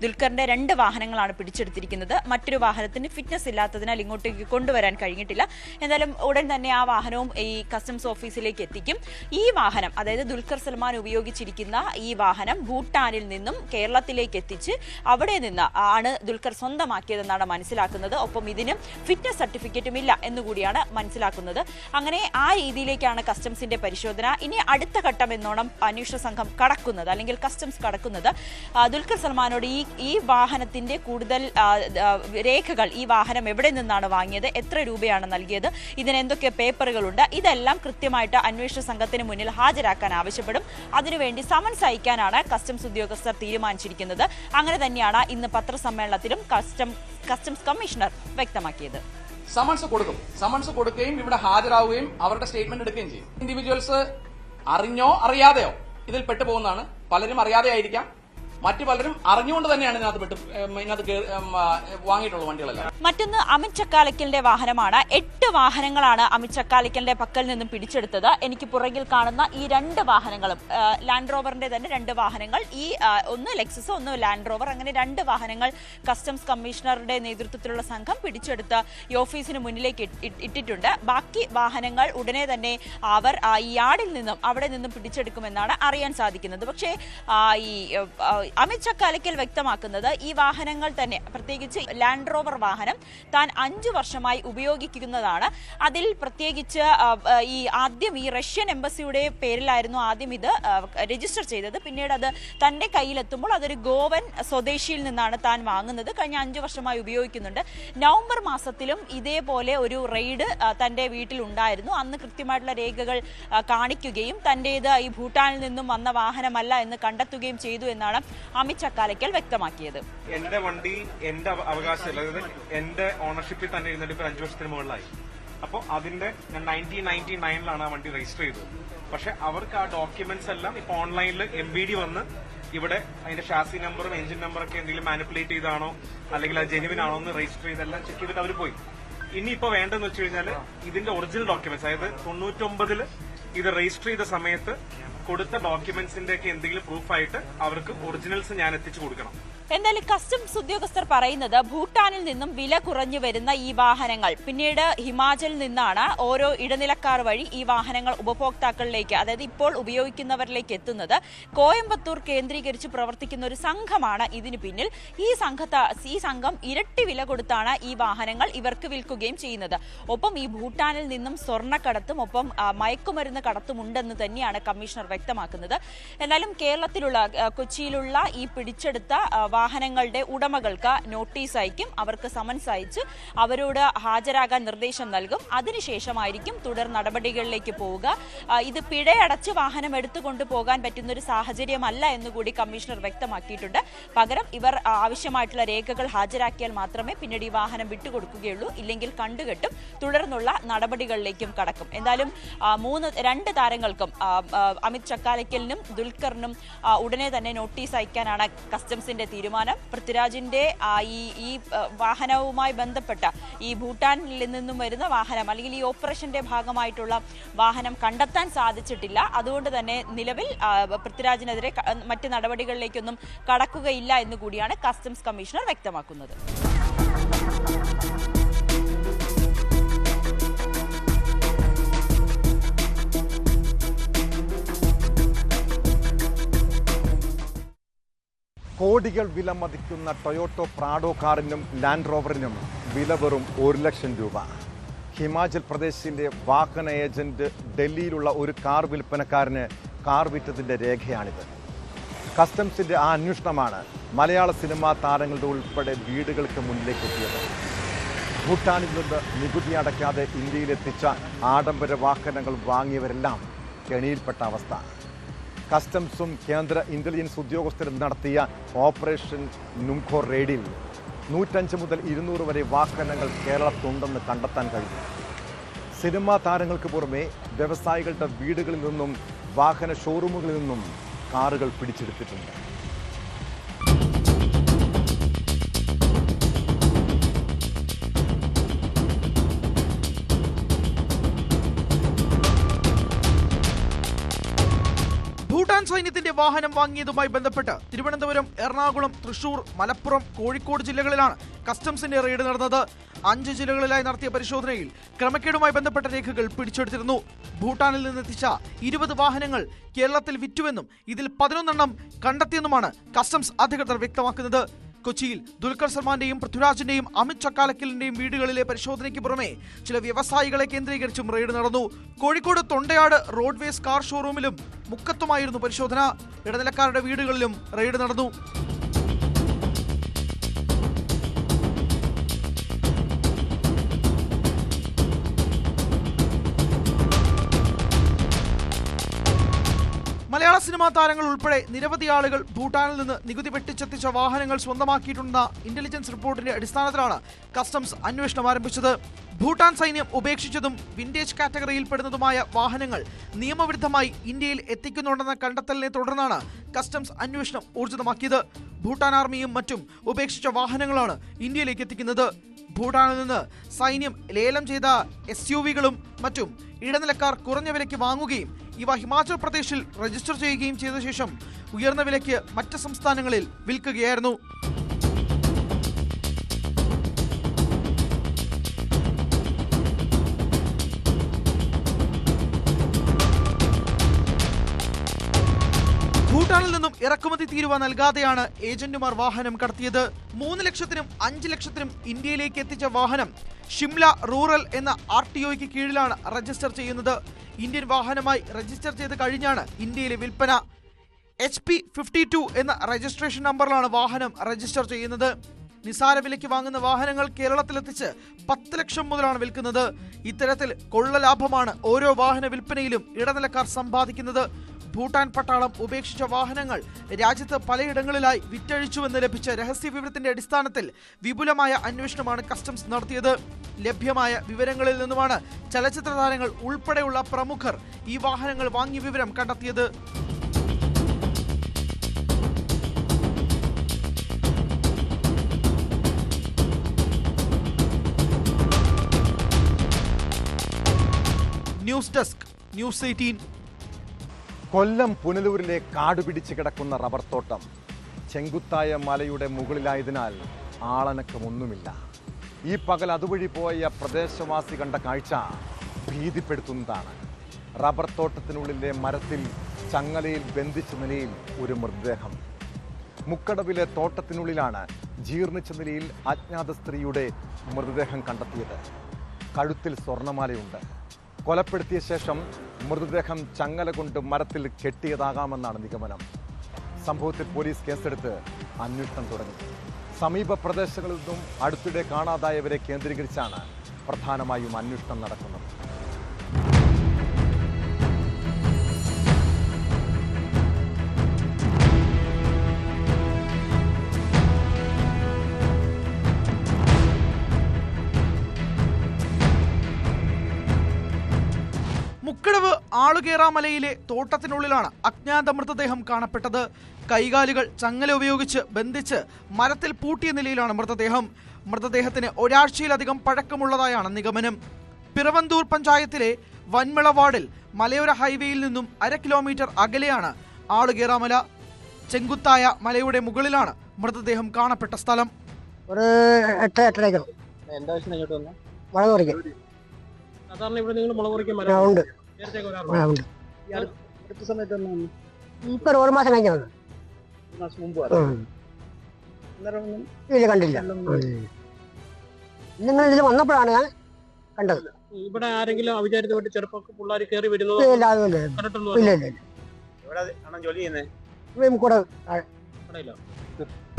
ദുൽഖറിന്റെ 2 വാഹനങ്ങളാണ് പിടിച്ചെടുത്തിരിക്കുന്നത്. മറ്റൊരു വാഹനത്തിന് ഫിറ്റ്നസ് ഇല്ലാത്തതിനാൽ ഇങ്ങോട്ടേക്ക് കൊണ്ടുവരാൻ കഴിഞ്ഞിട്ടില്ല. എന്തായാലും ഉടൻ തന്നെ ആ വാഹനവും ഈ കസ്റ്റംസ് ഓഫീസിലേക്ക് എത്തിക്കും. ഈ വാഹനം, അതായത് ദുൽഖർ സൽമാൻ ഉപയോഗിച്ചിരിക്കുന്ന ഈ വാഹനം ഭൂട്ടാനിൽ നിന്നും കേരളത്തിലേക്ക് എത്തിച്ച് അവിടെ നിന്ന് ആണ് ദുൽഖർ സ്വന്തമാക്കിയതെന്നാണ് മനസ്സിലാക്കുന്നത്. ഒപ്പം ഇതിന് ഫിറ്റ്നസ് സർട്ടിഫിക്കറ്റും ഇല്ല എന്നുകൂടിയാണ് മനസ്സിലാക്കുന്നത്. അങ്ങനെ ആ രീതിയിലേക്കാണ് കസ്റ്റംസിന്റെ പരിശോധന. ഇനി അടുത്ത ഘട്ടം എന്നോണം അന്വേഷണ സംഘം കടക്കുന്നത്, അല്ലെങ്കിൽ കസ്റ്റംസ് കടക്കുന്നത്, ദുൽഖർ സൽമാനോട് ഈ വാഹനത്തിന്റെ കൂടുതൽ രേഖകൾ, ഈ വാഹനം എവിടെ നിന്നാണ് വാങ്ങിയത്, എത്ര രൂപയാണ് നൽകിയത്, ഇതിന് എന്തൊക്കെ പേപ്പറുകളുണ്ട്, ഇതെല്ലാം കൃത്യമായിട്ട് അന്വേഷണ സംഘത്തിന് മുന്നിൽ ഹാജരാക്കാൻ ആവശ്യപ്പെടും. അതിനുവേണ്ടി സമൻസ് അയക്കാനാണ് കസ്റ്റംസ് ഉദ്യോഗസ്ഥർ തീരുമാനിച്ചിരിക്കുന്നത്. അങ്ങനെ തന്നെയാണ് ഇന്ന് പത്രസമ്മേളനത്തിലും കസ്റ്റംസ് കമ്മീഷണർ വ്യക്തമാക്കിയത്. സമൻസ് കൊടുക്കുകയും ഇവിടെ ഹാജരാവുകയും അവരുടെ സ്റ്റേറ്റ്മെന്റ് എടുക്കുകയും ചെയ്യും. ഇൻഡിവിജ്വൽസ് അറിഞ്ഞോ അറിയാതെയോ ഇതിൽ പെട്ടുപോകുന്നതാണ്. പലരും അറിയാതെ ആയിരിക്കാം, മറ്റു പലരും അറിഞ്ഞുകൊണ്ട് തന്നെയാണ് ഇതിനകത്ത് വാങ്ങിയിട്ടുള്ള വണ്ടികളെല്ലാം. മറ്റൊന്ന് അമിത് ചക്കാലക്കലിന്റെ വാഹനമാണ്. 8 വാഹനങ്ങളാണ് അമിത് ചക്കാലക്കലിന്റെ പക്കൽ നിന്നും പിടിച്ചെടുത്തത്. എനിക്ക് പുറകിൽ കാണുന്ന ഈ 2 വാഹനങ്ങളും ലാൻഡ് റോവറിന്റെ തന്നെ 2 വാഹനങ്ങൾ, ഈ ഒന്ന് ലെക്സസ് ഒന്ന് ലാൻഡ് റോവർ, അങ്ങനെ 2 വാഹനങ്ങൾ കസ്റ്റംസ് കമ്മീഷണറുടെ നേതൃത്വത്തിലുള്ള സംഘം പിടിച്ചെടുത്ത് ഈ ഓഫീസിന് മുന്നിലേക്ക് ഇട്ടിട്ടുണ്ട്. ബാക്കി വാഹനങ്ങൾ ഉടനെ തന്നെ അവർ ഈ യാർഡിൽ നിന്നും അവിടെ നിന്നും പിടിച്ചെടുക്കുമെന്നാണ് അറിയാൻ സാധിക്കുന്നത്. പക്ഷേ ഈ അമിത് ചക്കാലക്കൽ വ്യക്തമാക്കുന്നത് ഈ വാഹനങ്ങൾ തന്നെ, പ്രത്യേകിച്ച് ലാൻഡ് റോവർ വാഹനം താൻ 5 വർഷമായി ഉപയോഗിക്കുന്നതാണ്. അതിൽ പ്രത്യേകിച്ച് ആദ്യം ഈ റഷ്യൻ എംബസിയുടെ പേരിലായിരുന്നു ആദ്യം ഇത് രജിസ്റ്റർ ചെയ്തത്. പിന്നീട് അത് തന്റെ കയ്യിലെത്തുമ്പോൾ അതൊരു ഗോവൻ സ്വദേശിയിൽ നിന്നാണ് താൻ വാങ്ങുന്നത്. കഴിഞ്ഞ 5 വർഷമായി ഉപയോഗിക്കുന്നുണ്ട്. നവംബർ മാസത്തിലും ഇതേപോലെ ഒരു റെയ്ഡ് തന്റെ വീട്ടിൽ ഉണ്ടായിരുന്നു. അന്ന് കൃത്യമായിട്ടുള്ള രേഖകൾ കാണിക്കുകയും തന്റേത് ഈ ഭൂട്ടാനിൽ നിന്നും വന്ന വാഹനമല്ല എന്ന് കണ്ടെത്തുകയും ചെയ്തു എന്നാണ് അമിത് ചക്കാലക്കൽ വ്യക്തമാക്കിയത്. എന്റെ വണ്ടി എന്റെ അവകാശം, അതായത് എന്റെ ഓണർഷിപ്പിൽ തന്നെ ഇരുന്നിട്ട് ഇപ്പൊ 5 വർഷത്തിന് മുകളിലായി. അപ്പോൾ അതിന്റെ ഞാൻ 1999 ആ വണ്ടി രജിസ്റ്റർ ചെയ്തത്. പക്ഷെ അവർക്ക് ആ ഡോക്യുമെന്റ്സ് എല്ലാം ഇപ്പൊ ഓൺലൈനിൽ MBD വന്ന് ഇവിടെ അതിന്റെ ഷാസി നമ്പറും എഞ്ചിൻ നമ്പറൊക്കെ എന്തെങ്കിലും മാനിപ്പുലേറ്റ് ചെയ്താണോ അല്ലെങ്കിൽ അത് ജെനുവിൻ ആണോ എന്ന് രജിസ്റ്റർ ചെയ്തെല്ലാം ചെക്ക് ചെയ്തിട്ട് അവർ പോയി. ഇനിയിപ്പോ വേണ്ടെന്ന് വെച്ച് കഴിഞ്ഞാൽ ഇതിന്റെ ഒറിജിനൽ ഡോക്യുമെന്റ്സ്, അതായത് 99 ഇത് രജിസ്റ്റർ ചെയ്ത സമയത്ത് കൊടുത്ത ഡോക്യുമെന്റ്സിന്റെ ഒക്കെ എന്തെങ്കിലും പ്രൂഫായിട്ട് അവർക്ക് ഒറിജിനൽസ് ഞാൻ എത്തിച്ചു കൊടുക്കണം. എന്തായാലും കസ്റ്റംസ് ഉദ്യോഗസ്ഥർ പറയുന്നത് ഭൂട്ടാനിൽ നിന്നും വില കുറഞ്ഞു വരുന്ന ഈ വാഹനങ്ങൾ പിന്നീട് ഹിമാചലിൽ നിന്നാണ് ഓരോ ഇടനിലക്കാർ വഴി ഈ വാഹനങ്ങൾ ഉപഭോക്താക്കളിലേക്ക്, അതായത് ഇപ്പോൾ ഉപയോഗിക്കുന്നവരിലേക്ക് എത്തുന്നത്. കോയമ്പത്തൂർ കേന്ദ്രീകരിച്ച് പ്രവർത്തിക്കുന്ന ഒരു സംഘമാണ് ഇതിന് പിന്നിൽ. ഈ സംഘം ഇരട്ടി വില കൊടുത്താണ് ഈ വാഹനങ്ങൾ ഇവർക്ക് വിൽക്കുകയും ചെയ്യുന്നത്. ഒപ്പം ഈ ഭൂട്ടാനിൽ നിന്നും സ്വർണ്ണക്കടത്തും ഒപ്പം മയക്കുമരുന്ന് കടത്തും ഉണ്ടെന്ന് തന്നെയാണ് കമ്മീഷണർ വ്യക്തമാക്കുന്നത്. എന്നാലും കേരളത്തിലുള്ള കൊച്ചിയിലുള്ള ഈ പിടിച്ചെടുത്ത വാഹനങ്ങളുടെ ഉടമകൾക്ക് നോട്ടീസ് അയക്കും, അവർക്ക് സമൻസ് അയച്ച് അവരോട് ഹാജരാകാൻ നിർദ്ദേശം നൽകും. അതിനുശേഷമായിരിക്കും തുടർ നടപടികളിലേക്ക് പോവുക. ഇത് പിഴയടച്ച് വാഹനം എടുത്തുകൊണ്ട് പോകാൻ പറ്റുന്ന ഒരു സാഹചര്യമല്ല എന്നുകൂടി കമ്മീഷണർ വ്യക്തമാക്കിയിട്ടുണ്ട്. പകരം ഇവർ ആവശ്യമായിട്ടുള്ള രേഖകൾ ഹാജരാക്കിയാൽ മാത്രമേ പിന്നീട് ഈ വാഹനം വിട്ടുകൊടുക്കുകയുള്ളൂ, ഇല്ലെങ്കിൽ കണ്ടുകെട്ടും തുടർന്നുള്ള നടപടികളിലേക്കും കടക്കും. എന്തായാലും 2 താരങ്ങൾക്കും അമിത് ചക്കാലക്കലിനും ദുൽഖറിനും ഉടനെ തന്നെ നോട്ടീസ് അയക്കാനാണ് കസ്റ്റംസിന്റെ തീരുമാനം. പൃഥ്വിരാജിന്റെ ഈ വാഹനവുമായി ബന്ധപ്പെട്ട ഈ ഭൂട്ടാനിൽ നിന്നും വരുന്ന വാഹനം അല്ലെങ്കിൽ ഈ ഓപ്പറേഷന്റെ ഭാഗമായിട്ടുള്ള വാഹനം കണ്ടെത്താൻ സാധിച്ചിട്ടില്ല. അതുകൊണ്ട് തന്നെ നിലവിൽ പൃഥ്വിരാജിനെതിരെ മറ്റ് നടപടികളിലേക്കൊന്നും കടക്കുകയില്ല എന്നുകൂടിയാണ് കസ്റ്റംസ് കമ്മീഷണർ വ്യക്തമാക്കുന്നത്. കോടികൾ വില മതിക്കുന്ന ടൊയോട്ടോ പ്രാഡോ കാറിനും ലാൻഡ് റോവറിനും വില വെറും 1 ലക്ഷം രൂപ. ഹിമാചൽ പ്രദേശിൻ്റെ വാഹന ഏജന്റ് ഡൽഹിയിലുള്ള ഒരു കാർ വിൽപ്പനക്കാരന് കാർ വിറ്റതിൻ്റെ രേഖയാണിത്. കസ്റ്റംസിൻ്റെ ആ അന്വേഷണമാണ് മലയാള സിനിമാ താരങ്ങളുടെ ഉൾപ്പെടെ വീടുകൾക്ക് മുന്നിലേക്ക് എത്തിയത്. ഭൂട്ടാനിൽ നിന്ന് നികുതി അടയ്ക്കാതെ ഇന്ത്യയിലെത്തിച്ച ആഡംബര വാഹനങ്ങൾ വാങ്ങിയവരെല്ലാം കെണിയിൽപ്പെട്ട അവസ്ഥ. കസ്റ്റംസും കേന്ദ്ര ഇന്റലിജൻസ് ഉദ്യോഗസ്ഥരും നടത്തിയ ഓപ്പറേഷൻ നുംഖോ റെയ്ഡിൽ 105 മുതൽ 200 വരെ വാഹനങ്ങൾ കേരളത്തിലുണ്ടെന്ന് കണ്ടെത്താൻ കഴിഞ്ഞു. സിനിമാ താരങ്ങൾക്ക് പുറമെ വ്യവസായികളുടെ വീടുകളിൽ നിന്നും വാഹന ഷോറൂമുകളിൽ നിന്നും കാറുകൾ പിടിച്ചെടുത്തിട്ടുണ്ട്. ഭൂട്ടാൻ സൈന്യത്തിന്റെ വാഹനം വാങ്ങിയതുമായി ബന്ധപ്പെട്ട് തിരുവനന്തപുരം, എറണാകുളം, തൃശൂർ, മലപ്പുറം, കോഴിക്കോട് ജില്ലകളിലാണ് കസ്റ്റംസിന്റെ റെയ്ഡ് നടന്നത്. 5 ജില്ലകളിലായി നടത്തിയ പരിശോധനയിൽ ക്രമക്കേടുമായി ബന്ധപ്പെട്ട രേഖകൾ പിടിച്ചെടുത്തിരുന്നു. ഭൂട്ടാനിൽ നിന്നെത്തിച്ച 20 വാഹനങ്ങൾ കേരളത്തിൽ വിറ്റുവെന്നും ഇതിൽ 11 കണ്ടെത്തിയെന്നുമാണ് കസ്റ്റംസ് അധികൃതർ വ്യക്തമാക്കുന്നത്. കൊച്ചിയിൽ ദുൽഖർ സൽമാന്റെയും പൃഥ്വിരാജിന്റെയും അമിത് ചക്കാലക്കലിന്റെയും വീടുകളിലെ പരിശോധനയ്ക്ക് പുറമെ ചില വ്യവസായികളെ കേന്ദ്രീകരിച്ചും റെയ്ഡ് നടന്നു. കോഴിക്കോട് തൊണ്ടയാട് റോഡ്വേസ് കാർ ഷോറൂമിലും മുക്കത്തുമായിരുന്നു പരിശോധന. ഇടനിലക്കാരുടെ വീടുകളിലും റെയ്ഡ് നടന്നു. മലയാള സിനിമാ താരങ്ങൾ ഉൾപ്പെടെ നിരവധി ആളുകൾ ഭൂട്ടാനിൽ നിന്ന് നികുതി വെട്ടിച്ചെത്തിച്ച വാഹനങ്ങൾ സ്വന്തമാക്കിയിട്ടുണ്ടെന്ന ഇന്റലിജൻസ് റിപ്പോർട്ടിന്റെ അടിസ്ഥാനത്തിലാണ് കസ്റ്റംസ് അന്വേഷണം ആരംഭിച്ചത്. ഭൂട്ടാൻ സൈന്യം ഉപേക്ഷിച്ചതും വിന്റേജ് കാറ്റഗറിയിൽ പെടുന്നതുമായ വാഹനങ്ങൾ നിയമവിരുദ്ധമായി ഇന്ത്യയിൽ എത്തിക്കുന്നുണ്ടെന്ന കണ്ടെത്തലിനെ തുടർന്നാണ് കസ്റ്റംസ് അന്വേഷണം ഊർജിതമാക്കിയത്. ഭൂട്ടാൻ ആർമിയും മറ്റും ഉപേക്ഷിച്ച വാഹനങ്ങളാണ് ഇന്ത്യയിലേക്ക് എത്തിക്കുന്നത്. ഭൂട്ടാനിൽ നിന്ന് സൈന്യം ലേലം ചെയ്ത SUVകളും മറ്റും ഇടനിലക്കാർ കുറഞ്ഞ വിലയ്ക്ക് വാങ്ങുകയും ഇവ ഹിമാചൽ പ്രദേശിൽ രജിസ്റ്റർ ചെയ്യുകയും ചെയ്ത ശേഷം ഉയർന്ന വിലയ്ക്ക് മറ്റ് സംസ്ഥാനങ്ങളിൽ വിൽക്കുകയായിരുന്നു. ഭൂട്ടാനിൽ നിന്നും ഇറക്കുമതി തീരുവ നൽകാതെയാണ് ഏജന്റുമാർ വാഹനം കടത്തിയത്. 3 ലക്ഷത്തിനും 5 ലക്ഷത്തിനും ഇന്ത്യയിലേക്ക് എത്തിച്ച വാഹനം ഷിംല റൂറൽ എന്ന RTOയ്ക്ക് കീഴിലാണ് രജിസ്റ്റർ ചെയ്യുന്നത്. ഇന്ത്യൻ വാഹനമായി രജിസ്റ്റർ ചെയ്ത് കഴിഞ്ഞാണ് ഇന്ത്യയിലെ വിൽപ്പന. HP 52 എന്ന രജിസ്ട്രേഷൻ നമ്പറിലാണ് വാഹനം രജിസ്റ്റർ ചെയ്യുന്നത്. നിസാര വിലയ്ക്ക് വാങ്ങുന്ന വാഹനങ്ങൾ കേരളത്തിലെത്തിച്ച് 10 ലക്ഷം മുതലാണ് വിൽക്കുന്നത്. ഇത്തരത്തിൽ കൊള്ള ലാഭമാണ് ഓരോ വാഹന വിൽപ്പനയിലും ഇടനിലക്കാർ സമ്പാദിക്കുന്നത്. ഭൂട്ടാൻ പട്ടാളം ഉപേക്ഷിച്ച വാഹനങ്ങൾ രാജ്യത്ത് പലയിടങ്ങളിലായി വിറ്റഴിച്ചുവെന്ന് ലഭിച്ച രഹസ്യ വിവരത്തിന്റെ അടിസ്ഥാനത്തിൽ വിപുലമായ അന്വേഷണമാണ് കസ്റ്റംസ് നടത്തിയത്. ലഭ്യമായ വിവരങ്ങളിൽ നിന്നുമാണ് ചലച്ചിത്ര താരങ്ങൾ ഉൾപ്പെടെയുള്ള പ്രമുഖർ ഈ വാഹനങ്ങൾ വാങ്ങിയ വിവരം കണ്ടെത്തിയത്. News desk, news 18. കൊല്ലം പുനലൂരിലെ കാടുപിടിച്ച് കിടക്കുന്ന റബ്ബർ തോട്ടം ചെങ്കുത്തായ മലയുടെ മുകളിലായതിനാൽ ആളനക്കമൊന്നുമില്ല. ഈ പകൽ അതുവഴി പോയ പ്രദേശവാസി കണ്ട കാഴ്ച ഭീതിപ്പെടുത്തുന്നതാണ്. റബ്ബർ തോട്ടത്തിനുള്ളിലെ മരത്തിൽ ചങ്ങലയിൽ ബന്ധിച്ച നിലയിൽ ഒരു മൃതദേഹം. മുക്കടവിലെ തോട്ടത്തിനുള്ളിലാണ് ജീർണിച്ച നിലയിൽ അജ്ഞാത സ്ത്രീയുടെ മൃതദേഹം കണ്ടെത്തിയത്. കഴുത്തിൽ സ്വർണ്ണമാലയുണ്ട്. കൊലപ്പെടുത്തിയ ശേഷം മൃതദേഹം ചങ്ങല കൊണ്ട് മരത്തിൽ കെട്ടിയതാകാമെന്നാണ് നിഗമനം. സംഭവത്തിൽ പോലീസ് കേസെടുത്ത് അന്വേഷണം തുടങ്ങി. സമീപ പ്രദേശങ്ങളിൽ നിന്നും അടുത്തിടെ കാണാതായവരെ കേന്ദ്രീകരിച്ചാണ് പ്രധാനമായും അന്വേഷണം നടക്കുന്നത്. മുക്കടവ് ആളുകേറാമലയിലെ തോട്ടത്തിനുള്ളിലാണ് അജ്ഞാത മൃതദേഹം കാണപ്പെട്ടത്. കൈകാലുകൾ ചങ്ങല ഉപയോഗിച്ച് ബന്ധിച്ച് മരത്തിൽ പൂട്ടിയ നിലയിലാണ് മൃതദേഹം. മൃതദേഹത്തിന് ഒരാഴ്ചയിലധികം പഴക്കമുള്ളതായാണ് നിഗമനം. പിറവന്തൂർ പഞ്ചായത്തിലെ വൻമിള വാർഡിൽ മലയോര ഹൈവേയിൽ നിന്നും 1/2 കിലോമീറ്റർ അകലെയാണ് ആളുകേറാമല. ചെങ്കുത്തായ മലയുടെ മുകളിലാണ് മൃതദേഹം കാണപ്പെട്ട സ്ഥലം. ഒരു 8-8:30 മുളക് പറിക്കും. ഇപ്പൊ 1 മാസം കഴിഞ്ഞ ഇല്ല, കണ്ടില്ല. നിങ്ങൾ ഇതിൽ വന്നപ്പോഴാണ് ഞാൻ കണ്ടത്. ഇവിടെ ആരെങ്കിലും അവിചാരിതമായിട്ട് ചെറുപ്പം പിള്ളേർ കയറി വരുന്നത്?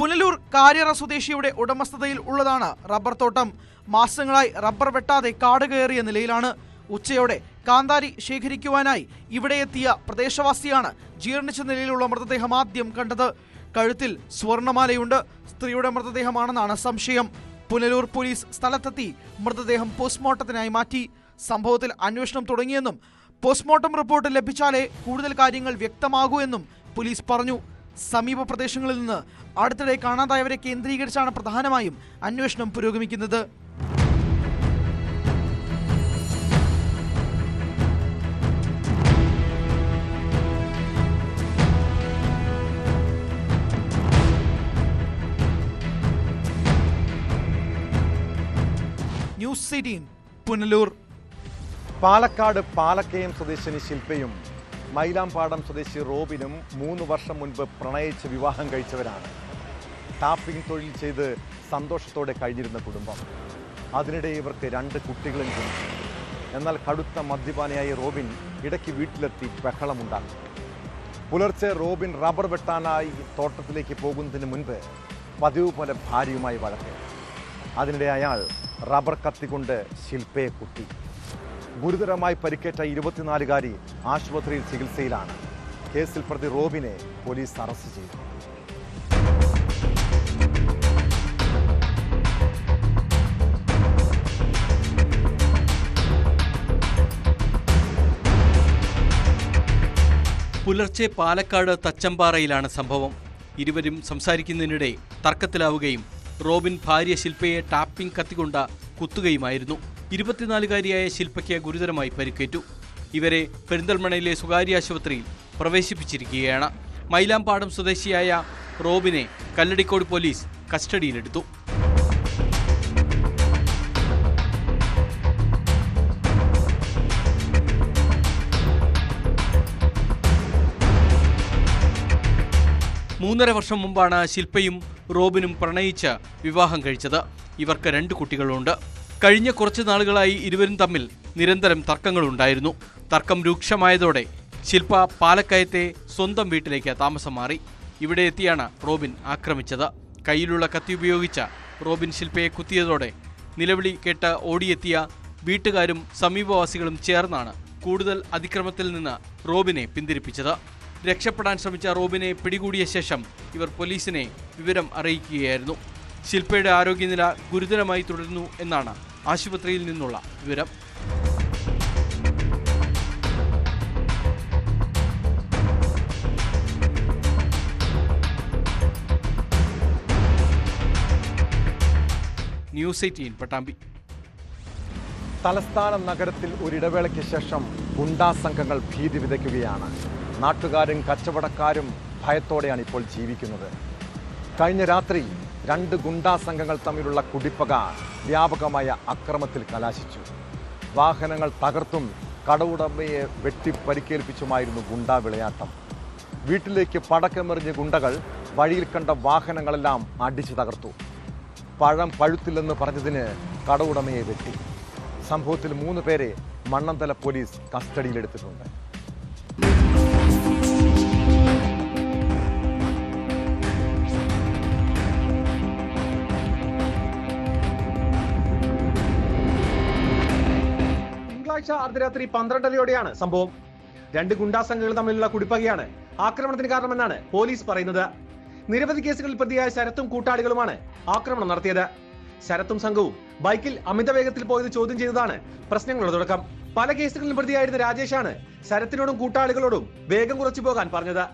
പുനലൂർ കാര്യറ സ്വദേശിയുടെ ഉടമസ്ഥതയിൽ ഉള്ളതാണ് റബ്ബർ തോട്ടം. മാസങ്ങളായി റബ്ബർ വെട്ടാതെ കാട് കയറിയ നിലയിലാണ്. ഉച്ചയോടെ കാന്താരി ശേഖരിക്കുവാനായി ഇവിടെ എത്തിയ പ്രദേശവാസിയാണ് ജീർണിച്ച നിലയിലുള്ള മൃതദേഹം ആദ്യം കണ്ടത്. കഴുത്തിൽ സ്വർണ്ണമാലയുണ്ട്. സ്ത്രീയുടെ മൃതദേഹമാണെന്നാണ് സംശയം. പുനലൂർ പോലീസ് സ്ഥലത്തെത്തി മൃതദേഹം പോസ്റ്റ്മോർട്ടത്തിനായി മാറ്റി. സംഭവത്തിൽ അന്വേഷണം തുടങ്ങിയെന്നും പോസ്റ്റ്മോർട്ടം റിപ്പോർട്ട് ലഭിച്ചാലേ കൂടുതൽ കാര്യങ്ങൾ വ്യക്തമാകൂ എന്നും പോലീസ് പറഞ്ഞു. സമീപ പ്രദേശങ്ങളിൽ നിന്ന് അടുത്തിടെ കാണാതായവരെ കേന്ദ്രീകരിച്ചാണ് പ്രധാനമായും അന്വേഷണം പുരോഗമിക്കുന്നത്. ന്യൂസ് 18 പുനലൂർ. പാലക്കാട് പാലക്കയം സ്വദേശിനി ശില്പയും മൈലാമ്പാടം സ്വദേശി റോബിനും 3 വർഷം മുൻപ് പ്രണയിച്ച് വിവാഹം കഴിച്ചവരാണ്. ടാപ്പിംഗ് തൊഴിൽ ചെയ്ത് സന്തോഷത്തോടെ കഴിഞ്ഞിരുന്ന കുടുംബം. അതിനിടെ ഇവർക്ക് 2 കുട്ടികളും ജനിച്ചു. എന്നാൽ കടുത്ത മദ്യപാനിയായ റോബിൻ ഇടയ്ക്ക് വീട്ടിലെത്തി ബഹളമുണ്ടാക്കി. പുലർച്ചെ റോബിൻ റബ്ബർ വെട്ടാനായി തോട്ടത്തിലേക്ക് പോകുന്നതിന് മുൻപ് പതിവ് പോലെ ഭാര്യയുമായി വഴക്ക്. അതിനിടെ അയാൾ റബ്ബർ കത്തിക്കൊണ്ട് ശില്പയെ കുത്തി. ഗുരുതരമായി പരിക്കേറ്റ 24-കാരി ആശുപത്രിയിൽ ചികിത്സയിലാണ്. കേസിൽ പ്രതി റോബിനെ പോലീസ് അറസ്റ്റ് ചെയ്തു. പുലർച്ചെ പാലക്കാട് തച്ചമ്പാറയിലാണ് സംഭവം. ഇരുവരും സംസാരിക്കുന്നതിനിടെ തർക്കത്തിലാവുകയും റോബിൻ ഭാര്യ ശില്പയെ ടാപ്പിംഗ് കത്തിക്കൊണ്ട കുത്തുകയുമായിരുന്നു. 24-കാരിയായ ശില്പയ്ക്ക് ഗുരുതരമായി പരിക്കേറ്റു. ഇവരെ പെരിന്തൽമണ്ണയിലെ സ്വകാര്യ ആശുപത്രിയിൽ പ്രവേശിപ്പിച്ചിരിക്കുകയാണ്. മൈലാമ്പാടം സ്വദേശിയായ റോബിനെ കല്ലടിക്കോട് പോലീസ് കസ്റ്റഡിയിലെടുത്തു. മൂന്നര വർഷം മുമ്പാണ് ശില്പയും റോബിനും പ്രണയിച്ച് വിവാഹം കഴിച്ചത്. ഇവർക്ക് 2 കുട്ടികളുണ്ട്. കഴിഞ്ഞ കുറച്ച് നാളുകളായി ഇരുവരും തമ്മിൽ നിരന്തരം തർക്കങ്ങളുണ്ടായിരുന്നു. തർക്കം രൂക്ഷമായതോടെ ശില്പ പാലക്കയത്തെ സ്വന്തം വീട്ടിലേക്ക് താമസം മാറി. ഇവിടെ എത്തിയാണ് റോബിൻ ആക്രമിച്ചത്. കയ്യിലുള്ള കത്തി ഉപയോഗിച്ച റോബിൻ ശില്പയെ കുത്തിയതോടെ നിലവിളി കേട്ട് ഓടിയെത്തിയ വീട്ടുകാരും സമീപവാസികളും ചേർന്നാണ് കൂടുതൽ അതിക്രമത്തിൽ നിന്ന് റോബിനെ പിന്തിരിപ്പിച്ചത്. രക്ഷപ്പെടാൻ ശ്രമിച്ച റോബിനെ പിടികൂടിയ ശേഷം ഇവർ പോലീസിനെ വിവരം അറിയിക്കുകയായിരുന്നു. ശില്പയുടെ ആരോഗ്യനില ഗുരുതരമായി തുടരുന്നു എന്നാണ് ആശുപത്രിയിൽ നിന്നുള്ള വിവരം. ന്യൂസ് 18 പട്ടാമ്പി. തലസ്ഥാന നഗരത്തിൽ ഒരിടവേളയ്ക്ക് ശേഷം ഗുണ്ടാ സംഘങ്ങൾ ഭീതി വിതയ്ക്കുകയാണ്. നാട്ടുകാരും കച്ചവടക്കാരും ഭയത്തോടെയാണ് ഇപ്പോൾ ജീവിക്കുന്നത്. കഴിഞ്ഞ രാത്രി 2 ഗുണ്ടാ സംഘങ്ങൾ തമ്മിലുള്ള കുടിപ്പക വ്യാപകമായ അക്രമത്തിൽ കലാശിച്ചു. വാഹനങ്ങൾ തകർത്തും കടവുടമയെ വെട്ടിപ്പരിക്കേൽപ്പിച്ചുമായിരുന്നു ഗുണ്ടാ വിളയാട്ടം. വീട്ടിലേക്ക് പടക്കമെറിഞ്ഞ ഗുണ്ടകൾ വഴിയിൽ കണ്ട വാഹനങ്ങളെല്ലാം അടിച്ചു തകർത്തു. പഴം പഴുത്തില്ലെന്ന് പറഞ്ഞതിന് കടവുടമയെ വെട്ടി. സംഭവത്തിൽ 3 പേരെ മണ്ണന്തല പോലീസ് കസ്റ്റഡിയിലെടുത്തിട്ടുണ്ട്. തിങ്കളാഴ്ച അർദ്ധരാത്രി 12:30-യോടെയാണ് സംഭവം. 2 ഗുണ്ടാ സംഘങ്ങൾ തമ്മിലുള്ള കുടിപ്പകയാണ് ആക്രമണത്തിന് കാരണമെന്നാണ് പോലീസ് പറയുന്നത്. നിരവധി കേസുകളിൽ പ്രതിയായ ശരത്തും കൂട്ടാളികളുമാണ് ആക്രമണം നടത്തിയത്. ശരത്തും സംഘവും ബൈക്കിൽ അമിത വേഗത്തിൽ പോയത് ചോദ്യം ചെയ്തതാണ് പ്രശ്നങ്ങളുടെ തുടക്കം. പല കേസുകളിലും പ്രതിയായിരുന്ന രാജേഷാണ് ശരത്തിനോടും കൂട്ടാളികളോടും വേഗം കുറച്ചു പോകാൻ പറഞ്ഞത്.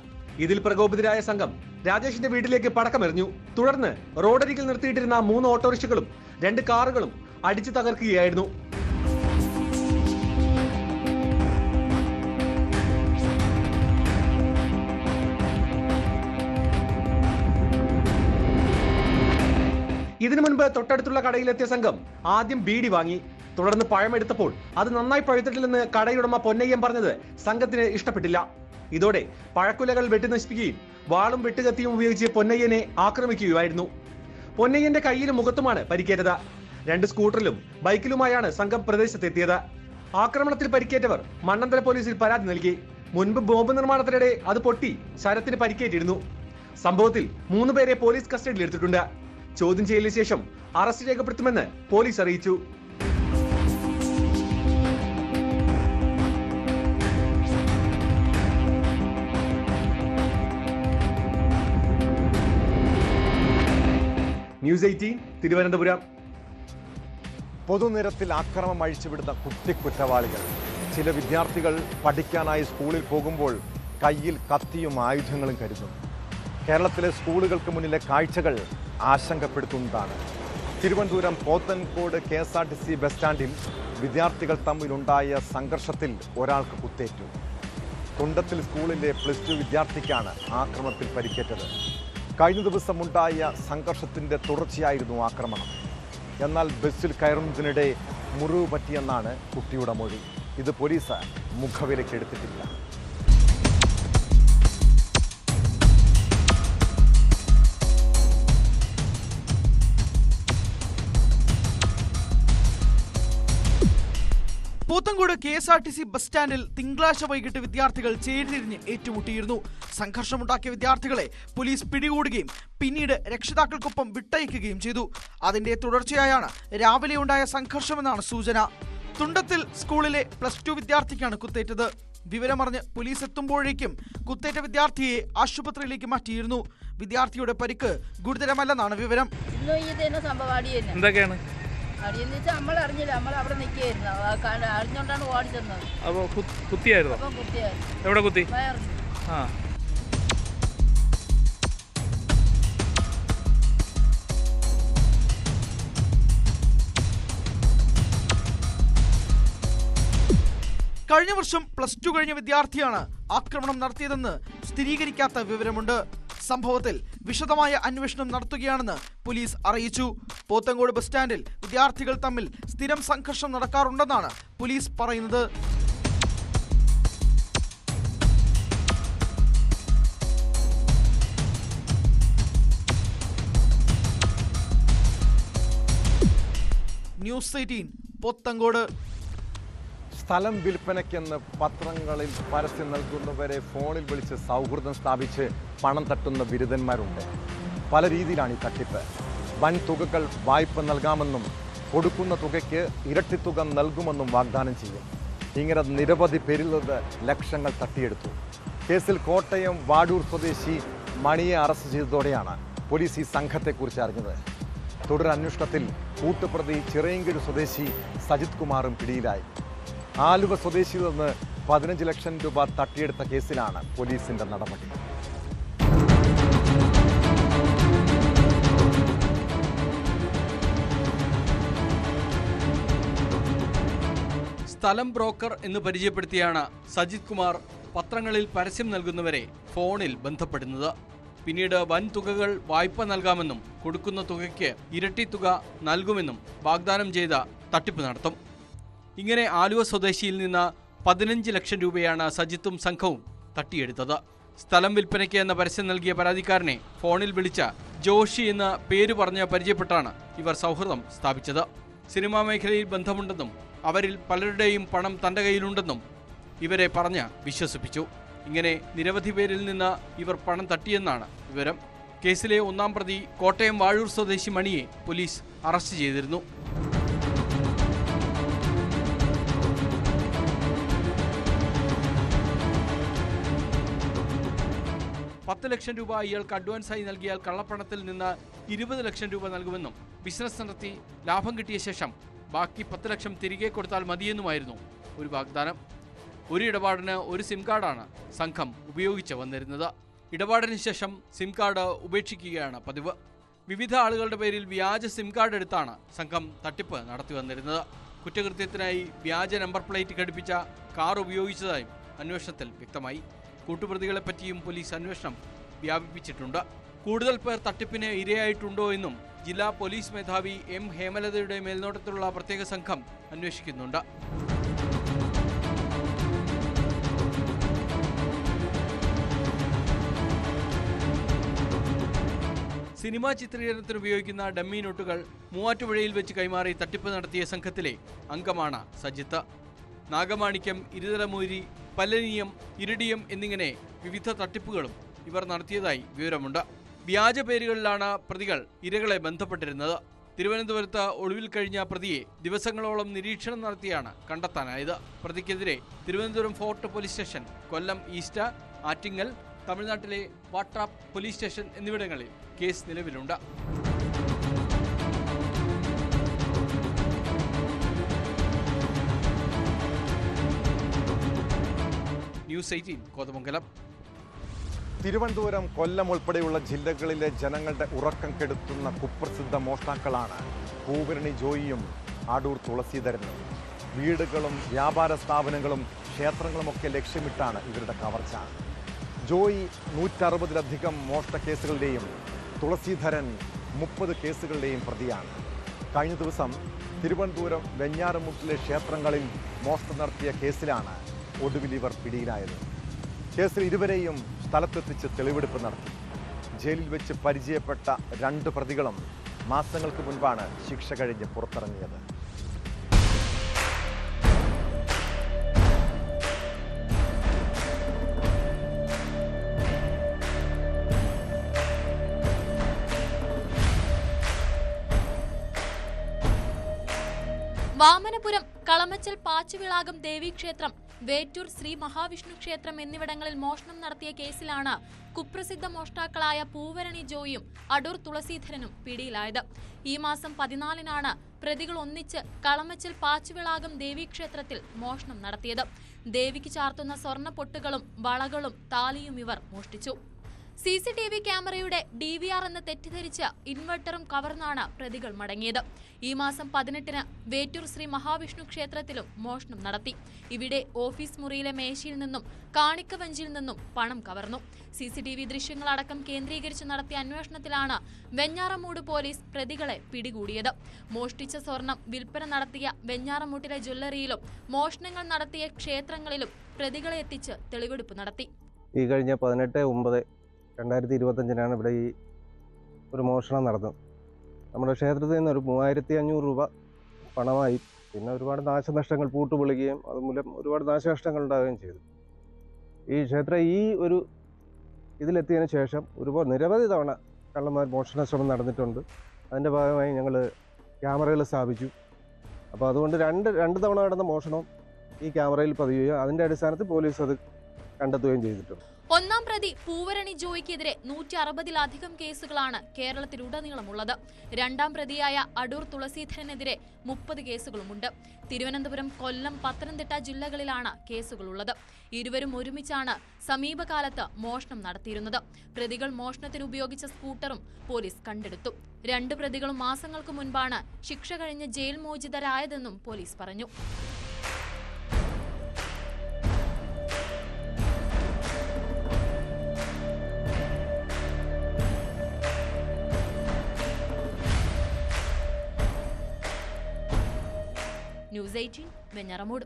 ഇതിൽ പ്രകോപിതരായ സംഘം രാജേഷിന്റെ വീട്ടിലേക്ക് പടക്കമെറിഞ്ഞു. തുടർന്ന് റോഡരികിൽ നിർത്തിയിട്ടിരുന്ന 3 ഓട്ടോറിക്ഷകളും 2 കാറുകളും അടിച്ചു തകർക്കുകയായിരുന്നു. ഇതിനു മുൻപ് തൊട്ടടുത്തുള്ള കടയിലെത്തിയ സംഘം ആദ്യം ബീഡി വാങ്ങി. തുടർന്ന് പഴമെടുത്തപ്പോൾ അത് നന്നായി പഴുത്തിട്ടില്ലെന്ന് കടയുടമ പൊന്നയ്യൻ പറഞ്ഞത് സംഘത്തിന് ഇഷ്ടപ്പെട്ടില്ല. ഇതോടെ പഴക്കുലകൾ വെട്ടി നശിപ്പിക്കുകയും വാളും വെട്ടുകത്തിയും ഉപയോഗിച്ച് പൊന്നയ്യനെ ആക്രമിക്കുകയായിരുന്നു. പൊന്നയ്യന്റെ കയ്യിലും മുഖത്തുമാണ് പരിക്കേറ്റത്. 2 സ്കൂട്ടറിലും ബൈക്കിലുമായാണ് സംഘം പ്രദേശത്തെത്തിയത്. ആക്രമണത്തിൽ പരിക്കേറ്റവർ മണ്ണന്തല പോലീസിൽ പരാതി നൽകി. മുൻപ് ബോംബ് നിർമ്മാണത്തിനിടെ അത് പൊട്ടി ശരത്തിന് പരിക്കേറ്റിരുന്നു. സംഭവത്തിൽ 3 പേരെ പോലീസ് കസ്റ്റഡിയിലെടുത്തിട്ടുണ്ട്. ചോദ്യം ചെയ്യലിന് ശേഷം അറസ്റ്റ് രേഖപ്പെടുത്തുമെന്ന് പോലീസ് അറിയിച്ചു. ന്യൂസ് 18 തിരുവനന്തപുരം. പൊതുനിരത്തിൽ ആക്രമം അഴിച്ചുവിടുന്ന കുറ്റവാളികൾ. ചില വിദ്യാർത്ഥികൾ പഠിക്കാനായി സ്കൂളിൽ പോകുമ്പോൾ കയ്യിൽ കത്തിയും ആയുധങ്ങളും കരുതുന്നു. കേരളത്തിലെ സ്കൂളുകൾക്ക് മുന്നിലെ കാഴ്ചകൾ ആശങ്കപ്പെടുത്തുന്നതാണ്. തിരുവനന്തപുരം പോത്തൻകോട് KSRTC ബസ് സ്റ്റാൻഡിൽ വിദ്യാർത്ഥികൾ തമ്മിലുണ്ടായ സംഘർഷത്തിൽ ഒരാൾക്ക് കുത്തേറ്റു. കുണ്ടത്തിൽ സ്കൂളിലെ +2 വിദ്യാർത്ഥിക്കാണ് ആക്രമണത്തിൽ പരിക്കേറ്റത്. കഴിഞ്ഞ ദിവസമുണ്ടായ സംഘർഷത്തിൻ്റെ തുടർച്ചയായിരുന്നു ആക്രമണം. എന്നാൽ ബസ്സിൽ കയറുന്നതിനിടെ മുറിവ് പറ്റിയെന്നാണ് കുട്ടിയുടെ മൊഴി. ഇത് പോലീസ് മുഖവിലക്കെടുത്തിട്ടില്ല. പോത്തങ്കോട് KSRTC ബസ് സ്റ്റാൻഡിൽ തിങ്കളാഴ്ച വൈകിട്ട് വിദ്യാർത്ഥികൾ ചേരിതിരിഞ്ഞ് ഏറ്റുമുട്ടിയിരുന്നു. സംഘർഷമുണ്ടാക്കിയ വിദ്യാർത്ഥികളെ പോലീസ് പിടികൂടുകയും പിന്നീട് രക്ഷിതാക്കൾക്കൊപ്പം വിട്ടയക്കുകയും ചെയ്തു. അതിന്റെ തുടർച്ചയായാണ് രാവിലെ ഉണ്ടായ സംഘർഷമെന്നാണ് സൂചന. തുണ്ടത്തിൽ സ്കൂളിലെ +2 വിദ്യാർത്ഥിക്കാണ് കുത്തേറ്റത്. വിവരമറിഞ്ഞ് പോലീസ് എത്തുമ്പോഴേക്കും കുത്തേറ്റ വിദ്യാർത്ഥിയെ ആശുപത്രിയിലേക്ക് മാറ്റിയിരുന്നു. വിദ്യാർത്ഥിയുടെ പരിക്ക് ഗുരുതരമല്ലെന്നാണ് വിവരം. എന്തൊക്കെയാണ് അടിയെന്ന് വെച്ചാൽ നമ്മൾ അറിഞ്ഞില്ല, നമ്മൾ അവിടെ നിൽക്കുകയായിരുന്നു. അറിഞ്ഞോണ്ടാണ് ഓടി ചെന്നത്. അപ്പോൾ കുത്തിയായിരുന്നു? എവിടെ കുത്തി? ആ. കഴിഞ്ഞ വർഷം +2 കഴിഞ്ഞ വിദ്യാർത്ഥിയാണ് ആക്രമണം നടത്തിയതെന്ന് സ്ഥിരീകരിക്കാത്ത വിവരമുണ്ട്. സംഭവത്തിൽ വിശദമായ അന്വേഷണം നടത്തുകയാണെന്ന് പോലീസ് അറിയിച്ചു. പോത്തങ്കോട് ബസ് സ്റ്റാൻഡിൽ വിദ്യാർത്ഥികൾ തമ്മിൽ സ്ഥിരം സംഘർഷം നടക്കാറുണ്ടെന്നാണ് പോലീസ് പറയുന്നത്. ന്യൂസ് 18 പോത്തങ്കോട്. സ്ഥലം വിൽപ്പനയ്ക്കെന്ന് പത്രങ്ങളിൽ പരസ്യം നൽകുന്നവരെ ഫോണിൽ വിളിച്ച് സൗഹൃദം സ്ഥാപിച്ച് പണം തട്ടുന്ന ബിരുദന്മാരുണ്ട്. പല രീതിയിലാണ് ഈ തട്ടിപ്പ്. വൻ തുകകൾ വായ്പ നൽകാമെന്നും കൊടുക്കുന്ന തുകയ്ക്ക് ഇരട്ടിത്തുക നൽകുമെന്നും വാഗ്ദാനം ചെയ്യും. ഇങ്ങനെ നിരവധി പേരിൽ നിന്ന് ലക്ഷങ്ങൾ തട്ടിയെടുത്തു. കേസിൽ കോട്ടയം വാടൂർ സ്വദേശി മണിയെ അറസ്റ്റ് ചെയ്തതോടെയാണ് പോലീസ് ഈ സംഘത്തെക്കുറിച്ച് അറിഞ്ഞത്. തുടരന്വേഷണത്തിൽ കൂട്ടുപ്രതി ചിറയൻകീഴ് സ്വദേശി സജിത് കുമാറും പിടിയിലായി. ആലുവ സ്വദേശിയിൽ നിന്ന് 15 ലക്ഷം രൂപ തട്ടിയെടുത്ത കേസിലാണ് പോലീസിന്റെ നടപടി. സ്ഥലം ബ്രോക്കർ എന്ന് പരിചയപ്പെടുത്തിയാണ് സജിത് കുമാർ പത്രങ്ങളിൽ പരസ്യം നൽകുന്നവരെ ഫോണിൽ ബന്ധപ്പെടുന്നത്. പിന്നീട് വൻ തുകകൾ വായ്പ നൽകാമെന്നും കൊടുക്കുന്ന തുകയ്ക്ക് ഇരട്ടി തുക നൽകുമെന്നും വാഗ്ദാനം ചെയ്ത തട്ടിപ്പ് നടത്തും. ഇങ്ങനെ ആലുവ സ്വദേശിയിൽ നിന്ന് 15 ലക്ഷം രൂപയാണ് സജിത്തും സംഘവും തട്ടിയെടുത്തത്. സ്ഥലം വിൽപ്പനയ്ക്ക് എന്ന പരസ്യം നൽകിയ പരാതിക്കാരനെ ഫോണിൽ വിളിച്ച ജോഷി എന്ന പേര് പറഞ്ഞ് പരിചയപ്പെട്ടാണ് ഇവർ സൗഹൃദം സ്ഥാപിച്ചത്. സിനിമാ മേഖലയിൽ ബന്ധമുണ്ടെന്നും അവരിൽ പലരുടെയും പണം തൻ്റെ കയ്യിലുണ്ടെന്നും ഇവരെ പറഞ്ഞ് വിശ്വസിപ്പിച്ചു. ഇങ്ങനെ നിരവധി പേരിൽ നിന്ന് ഇവർ പണം തട്ടിയെന്നാണ് വിവരം. കേസിലെ 1-ാം പ്രതി കോട്ടയം വാഴൂർ സ്വദേശി മണിയെ പോലീസ് അറസ്റ്റ് ചെയ്തിരുന്നു. $10 ലക്ഷം രൂപ ഇയാൾക്ക് അഡ്വാൻസായി നൽകിയാൽ കള്ളപ്പണത്തിൽ നിന്ന് 20 ലക്ഷം രൂപ നൽകുമെന്നും ബിസിനസ് നടത്തി ലാഭം കിട്ടിയ ശേഷം ബാക്കി 10 ലക്ഷം തിരികെ കൊടുത്താൽ മതിയെന്നുമായിരുന്നു ഒരു വാഗ്ദാനം. ഒരു ഇടപാടിന് ഒരു സിം കാർഡാണ് സംഘം ഉപയോഗിച്ച് വന്നിരുന്നത്. ഇടപാടിന് ശേഷം സിം കാർഡ് ഉപേക്ഷിക്കുകയാണ് പതിവ്. വിവിധ ആളുകളുടെ പേരിൽ വ്യാജ സിം കാർഡ് എടുത്താണ് സംഘം തട്ടിപ്പ് നടത്തി വന്നിരുന്നത്. കുറ്റകൃത്യത്തിനായി വ്യാജ നമ്പർ പ്ലേറ്റ് ഘടിപ്പിച്ച കാർ ഉപയോഗിച്ചതായും അന്വേഷണത്തിൽ വ്യക്തമായി. കൂട്ടുപ്രതികളെപ്പറ്റിയും പോലീസ് അന്വേഷണം വ്യാപിപ്പിച്ചിട്ടുണ്ട്. കൂടുതൽ പേർ തട്ടിപ്പിന് ഇരയായിട്ടുണ്ടോ എന്നും ജില്ലാ പോലീസ് മേധാവി M ഹേമലതയുടെ മേൽനോട്ടത്തിലുള്ള പ്രത്യേക സംഘം അന്വേഷിക്കുന്നുണ്ട്. സിനിമാ ചിത്രീകരണത്തിന് ഉപയോഗിക്കുന്ന ഡമ്മി നോട്ടുകൾ മൂവാറ്റുപുഴയിൽ വെച്ച് കൈമാറി തട്ടിപ്പ് നടത്തിയ സംഘത്തിലെ അംഗമാണ് സജിത്ത്. നാഗമാണിക്യം, ഇരുതലമൂരി, പല്ലനിയം, ഇരിടിയം എന്നിങ്ങനെ വിവിധ തട്ടിപ്പുകളും ഇവർ നടത്തിയതായി വിവരമുണ്ട്. വ്യാജ പേരുകളിലാണ് പ്രതികൾ ഇരകളെ ബന്ധപ്പെട്ടിരുന്നത്. തിരുവനന്തപുരത്ത് ഒളിവിൽ കഴിഞ്ഞ പ്രതിയെ ദിവസങ്ങളോളം നിരീക്ഷണം നടത്തിയാണ് കണ്ടെത്താനായത്. പ്രതിക്കെതിരെ തിരുവനന്തപുരം ഫോർട്ട് പോലീസ് സ്റ്റേഷൻ, കൊല്ലം ഈസ്റ്റ്, ആറ്റിങ്ങൽ, തമിഴ്നാട്ടിലെ വാട്രാപ്പ് പോലീസ് സ്റ്റേഷൻ എന്നിവിടങ്ങളിൽ കേസ് നിലവിലുണ്ട്. ന്യൂസ് 18 കോതമംഗലം. തിരുവനന്തപുരം, കൊല്ലം ഉൾപ്പെടെയുള്ള ജില്ലകളിലെ ജനങ്ങളുടെ ഉറക്കം കെടുത്തുന്ന കുപ്രസിദ്ധ മോഷ്ടാക്കളാണ് പൂവരണി ജോയിയും ആടൂർ തുളസീധരനും. വീടുകളും വ്യാപാര സ്ഥാപനങ്ങളും ക്ഷേത്രങ്ങളുമൊക്കെ ലക്ഷ്യമിട്ടാണ് ഇവരുടെ കവർച്ച. ജോയി 160-ലധികം മോഷ്ട കേസുകളുടെയും തുളസീധരൻ 30 കേസുകളുടെയും പ്രതിയാണ്. കഴിഞ്ഞ ദിവസം തിരുവനന്തപുരം വെഞ്ഞാറമൂട്ടിലെ ക്ഷേത്രങ്ങളിൽ മോഷണം നടത്തിയ കേസിലാണ് ഒടുവിൽ ഇവർ പിടിയിലായത്. കേസിൽ ഇരുവരെയും സ്ഥലത്തെത്തിച്ച് തെളിവെടുപ്പ് നടത്തി. ജയിലിൽ വെച്ച് പരിചയപ്പെട്ട 2 പ്രതികളും മാസങ്ങൾക്ക് മുൻപാണ് ശിക്ഷ കഴിഞ്ഞ് പുറത്തിറങ്ങിയത്. വാമനപുരം, കളമച്ചൽ പാച്ചുവിളാകം ദേവീക്ഷേത്രം, വേറ്റൂർ ശ്രീ മഹാവിഷ്ണു ക്ഷേത്രം എന്നിവിടങ്ങളിൽ മോഷണം നടത്തിയ കേസിലാണ് കുപ്രസിദ്ധ മോഷ്ടാക്കളായ പൂവരണി ജോയിയും അടൂർ തുളസീധരനും പിടിയിലായത്. ഈ മാസം 14-നാണ് പ്രതികൾ ഒന്നിച്ച് കളമച്ചൽ പാച്ചുവിളാകം ദേവീക്ഷേത്രത്തിൽ മോഷണം നടത്തിയത്. ദേവിക്ക് ചാർത്തുന്ന സ്വർണ്ണ പൊട്ടുകളും വളകളും താലിയും ഇവർ മോഷ്ടിച്ചു. CCTV ക്യാമറയുടെ DVR എന്ന് തെറ്റിദ്ധരിച്ച് ഇൻവെർട്ടറും കവർന്നാണ് പ്രതികൾ മടങ്ങിയത്. ഈ മാസം 18-ന് വേറ്റൂർ ശ്രീ മഹാവിഷ്ണു ക്ഷേത്രത്തിലും മോഷണം നടത്തി. ഇവിടെ ഓഫീസ് മുറിയിലെ മേശയിൽ നിന്നും കാണിക്കവഞ്ചിയിൽ നിന്നും പണം കവർന്നു. CCTV ദൃശ്യങ്ങളടക്കം കേന്ദ്രീകരിച്ച് നടത്തിയ അന്വേഷണത്തിലാണ് വെഞ്ഞാറമൂട് പോലീസ് പ്രതികളെ പിടികൂടിയത്. മോഷ്ടിച്ച സ്വർണം വിൽപ്പന നടത്തിയ വെഞ്ഞാറമൂട്ടിലെ ജ്വല്ലറിയിലും മോഷണങ്ങൾ നടത്തിയ ക്ഷേത്രങ്ങളിലും പ്രതികളെ എത്തിച്ച് തെളിവെടുപ്പ് നടത്തി. ഈ കഴിഞ്ഞ 18/9/2025 ഇവിടെ ഈ ഒരു മോഷണം നടന്നു. നമ്മുടെ ക്ഷേത്രത്തിൽ നിന്ന് ഒരു 3500 രൂപ പണമായി, പിന്നെ ഒരുപാട് നാശനഷ്ടങ്ങൾ, പൂട്ടുപൊളിക്കുകയും അതുമൂലം ഒരുപാട് നാശനഷ്ടങ്ങൾ ഉണ്ടാവുകയും ചെയ്തു. ഈ ക്ഷേത്രം ഈ ഒരു ഇതിലെത്തിയതിനു ശേഷം നിരവധി തവണ കള്ളന്മാർ മോഷണ ശ്രമം നടന്നിട്ടുണ്ട്. അതിൻ്റെ ഭാഗമായി ഞങ്ങൾ ക്യാമറകൾ സ്ഥാപിച്ചു. അപ്പോൾ അതുകൊണ്ട് രണ്ട് തവണ നടന്ന മോഷണം ഈ ക്യാമറയിൽ പതിയുകയും അതിൻ്റെ അടിസ്ഥാനത്തിൽ പോലീസ് അത് കണ്ടെത്തുകയും ചെയ്തിട്ടുണ്ട്. ഒന്നാം പ്രതി പൂവരണി ജോയിക്കെതിരെ 160-ലധികം കേസുകളാണ് കേരളത്തിലുടനീളമുള്ളത്. രണ്ടാം പ്രതിയായ അടൂർ തുളസീധരനെതിരെ 30 കേസുകളുമുണ്ട്. തിരുവനന്തപുരം, കൊല്ലം, പത്തനംതിട്ട ജില്ലകളിലാണ് കേസുകളുള്ളത്. ഇരുവരും ഒരുമിച്ചാണ് സമീപകാലത്ത് മോഷണം നടത്തിയിരുന്നത്. പ്രതികൾ മോഷണത്തിന് ഉപയോഗിച്ച സ്കൂട്ടറും പോലീസ് കണ്ടെടുത്തു. 2 പ്രതികളും മാസങ്ങൾക്ക് മുൻപാണ് ശിക്ഷ കഴിഞ്ഞ് ജയിൽ മോചിതരായതെന്നും പോലീസ് പറഞ്ഞു. ന്യൂസ് 18 വെഞ്ഞാറമൂട്.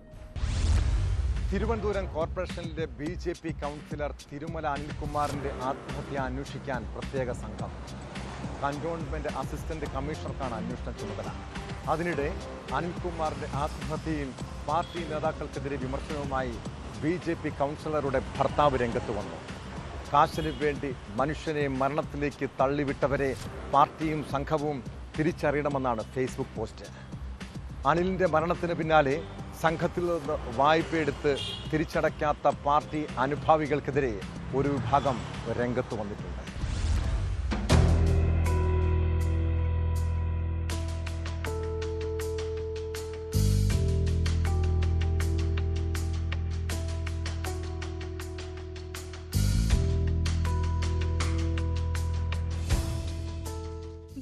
തിരുവനന്തപുരം കോർപ്പറേഷനിലെ BJP കൗൺസിലർ തിരുമല അനിൽകുമാറിന്റെ ആത്മഹത്യ അന്വേഷിക്കാൻ പ്രത്യേക സംഘം. കന്റോൺമെന്റ് അസിസ്റ്റന്റ് കമ്മീഷണർക്കാണ് അന്വേഷണ ചുമതല. അതിനിടെ അനിൽകുമാറിന്റെ ആത്മഹത്യയിൽ പാർട്ടി നേതാക്കൾക്കെതിരെ വിമർശനവുമായി BJP കൗൺസിലറുടെ ഭർത്താവ് രംഗത്ത് വന്നു. കാശിന് വേണ്ടി മനുഷ്യനെ മരണത്തിലേക്ക് തള്ളിവിട്ടവരെ പാർട്ടിയും സംഘവും തിരിച്ചറിയണമെന്നാണ് ഫേസ്ബുക്ക് പോസ്റ്റ്. അനിലിന്റെ മരണത്തിന് പിന്നാലെ സംഘത്തിൽ നിന്ന് വായ്പയെടുത്ത് തിരിച്ചടയ്ക്കാത്ത പാർട്ടി അനുഭാവികൾക്കെതിരെ ഒരു വിഭാഗം രംഗത്ത് വന്നിട്ടുണ്ട്.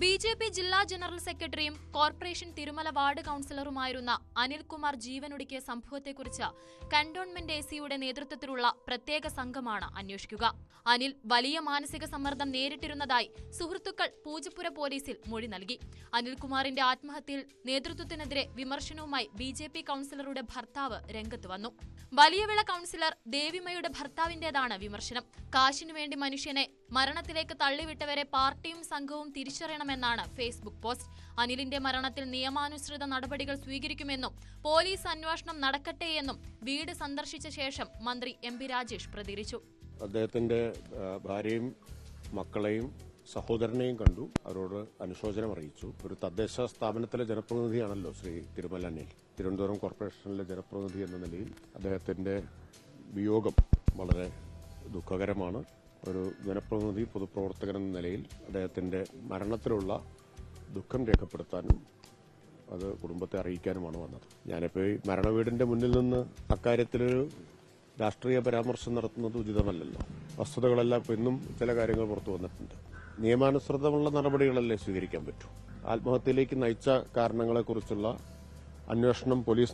BJP ജില്ലാ ജനറൽ സെക്രട്ടറിയും കോർപ്പറേഷൻ തിരുമല വാർഡ് കൌൺസിലറുമായിരുന്ന അനിൽകുമാർ ജീവനൊടുക്കിയ സംഭവത്തെക്കുറിച്ച് കന്റോൺമെന്റ് AC-യുടെ നേതൃത്വത്തിലുള്ള പ്രത്യേക സംഘമാണ് അന്വേഷിക്കുക. അനിൽ വലിയ മാനസിക സമ്മർദ്ദം നേരിട്ടിരുന്നതായി സുഹൃത്തുക്കൾ പൂജപ്പുര പോലീസിൽ മൊഴി നൽകി. അനിൽകുമാറിന്റെ ആത്മഹത്യയിൽ നേതൃത്വത്തിനെതിരെ വിമർശനവുമായി BJP കൌൺസിലറുടെ ഭർത്താവ് രംഗത്ത് വന്നു. വലിയവിള കൌൺസിലർ ദേവിമയുടെ ഭർത്താവിന്റേതാണ് വിമർശനം. കാശിനുവേണ്ടി മനുഷ്യനെ മരണത്തിലേക്ക് തള്ളിവിട്ടവരെ പാർട്ടിയും സംഘവും തിരിച്ചറിയണമെന്നാണ് ഫേസ്ബുക്ക് പോസ്റ്റ്. അനിലിന്റെ മരണത്തിൽ നിയമാനുസൃത നടപടികൾ സ്വീകരിക്കുമെന്നും പോലീസ് അന്വേഷണം നടക്കട്ടെയെന്നും വീട് സന്ദർശിച്ച ശേഷം മന്ത്രി MP രാജേഷ് പ്രതികരിച്ചു. അദ്ദേഹത്തിന്റെ ഭാര്യയും മക്കളെയും സഹോദരനെയും കണ്ടു, അവരോട് അനുശോചനം അറിയിച്ചു. ഒരു തദ്ദേശ സ്ഥാപനത്തിലെ ജനപ്രതിനിധിയാണല്ലോ ശ്രീ തിരുമല അനിൽ. തിരുവനന്തപുരം കോർപ്പറേഷനിലെ ജനപ്രതിനിധി എന്ന നിലയിൽ അദ്ദേഹത്തിന്റെ വിയോഗം വളരെ ദുഃഖകരമാണ്. ഒരു ജനപ്രതിനിധി, പൊതുപ്രവർത്തകൻ എന്ന നിലയിൽ അദ്ദേഹത്തിന്റെ മരണത്തിലുള്ള ദുഃഖം രേഖപ്പെടുത്താനും അത് കുടുംബത്തെ അറിയിക്കാനുമാണ് വന്നത്. ഞാനിപ്പോൾ ഈ മരണവീടിന്റെ മുന്നിൽ നിന്ന് അക്കാര്യത്തിലൊരു രാഷ്ട്രീയ പരാമർശം നടത്തുന്നത് ഉചിതമല്ലല്ലോ. വസ്തുതകളെല്ലാം ഇപ്പോൾ ഇന്നും ചില കാര്യങ്ങൾ പുറത്തു വന്നിട്ടുണ്ട്. നിയമാനുസൃതമുള്ള നടപടികളല്ലേ സ്വീകരിക്കാൻ പറ്റൂ. ആത്മഹത്യയിലേക്ക് നയിച്ച കാരണങ്ങളെക്കുറിച്ചുള്ള അന്വേഷണം പോലീസ്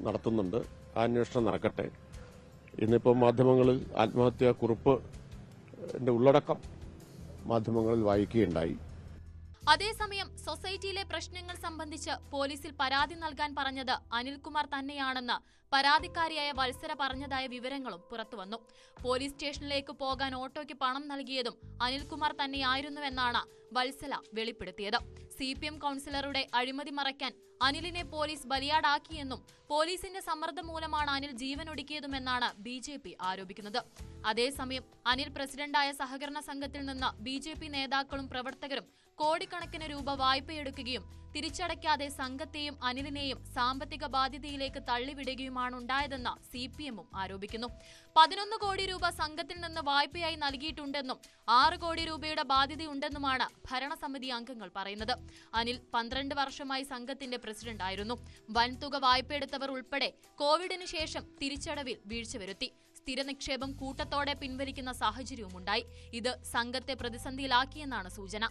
നടത്തുന്നുണ്ട്. ആ അന്വേഷണം നടക്കട്ടെ. ഇന്നിപ്പോൾ മാധ്യമങ്ങളിൽ ആത്മഹത്യാ കുറിപ്പിന്റെ ഉള്ളടക്കം മാധ്യമങ്ങളിൽ വായിക്കുകയുണ്ടായി. അതേസമയം സൊസൈറ്റിയിലെ പ്രശ്നങ്ങൾ സംബന്ധിച്ച് പോലീസിൽ പരാതി നൽകാൻ പറഞ്ഞത് അനിൽകുമാർ തന്നെയാണെന്ന് പരാതിക്കാരിയായ വത്സര പറഞ്ഞതായ വിവരങ്ങളും പുറത്തുവന്നു. പോലീസ് സ്റ്റേഷനിലേക്ക് പോകാൻ ഓട്ടോയ്ക്ക് പണം നൽകിയതും അനിൽകുമാർ തന്നെയായിരുന്നുവെന്നാണ് വത്സല വെളിപ്പെടുത്തിയത്. CPM കൌൺസിലറുടെ അഴിമതി മറയ്ക്കാൻ അനിലിനെ പോലീസ് ബലിയാടാക്കിയെന്നും പോലീസിന്റെ സമ്മർദ്ദം മൂലമാണ് അനിൽ ജീവനൊടുക്കിയതുമെന്നാണ് BJP ആരോപിക്കുന്നത്. അതേസമയം അനിൽ പ്രസിഡന്റായ സഹകരണ സംഘത്തിൽ നിന്ന് BJP നേതാക്കളും പ്രവർത്തകരും കോടിക്കണക്കിന് രൂപ വായ്പയെടുക്കുകയും തിരിച്ചടയ്ക്കാതെ സംഘത്തെയും അനിലിനെയും സാമ്പത്തിക ബാധ്യതയിലേക്ക് തള്ളിവിടുകയുമാണ് ഉണ്ടായതെന്ന് CPM-ഉം ആരോപിക്കുന്നു. 11 കോടി രൂപ സംഘത്തിൽ നിന്ന് വായ്പയായി നൽകിയിട്ടുണ്ടെന്നും 6 കോടി രൂപയുടെ ബാധ്യതയുണ്ടെന്നുമാണ് ഭരണസമിതി അംഗങ്ങൾ പറയുന്നത്. അനിൽ 12 വർഷമായി സംഘത്തിന്റെ പ്രസിഡന്റ് ആയിരുന്നു. വൻതുക വായ്പയെടുത്തവർ ഉൾപ്പെടെ കോവിഡിന് ശേഷം തിരിച്ചടവിൽ വീഴ്ച വരുത്തി. സ്ഥിര നിക്ഷേപം കൂട്ടത്തോടെ പിൻവലിക്കുന്ന സാഹചര്യവുമുണ്ടായി. ഇത് സംഘത്തെ പ്രതിസന്ധിയിലാക്കിയെന്നാണ് സൂചന.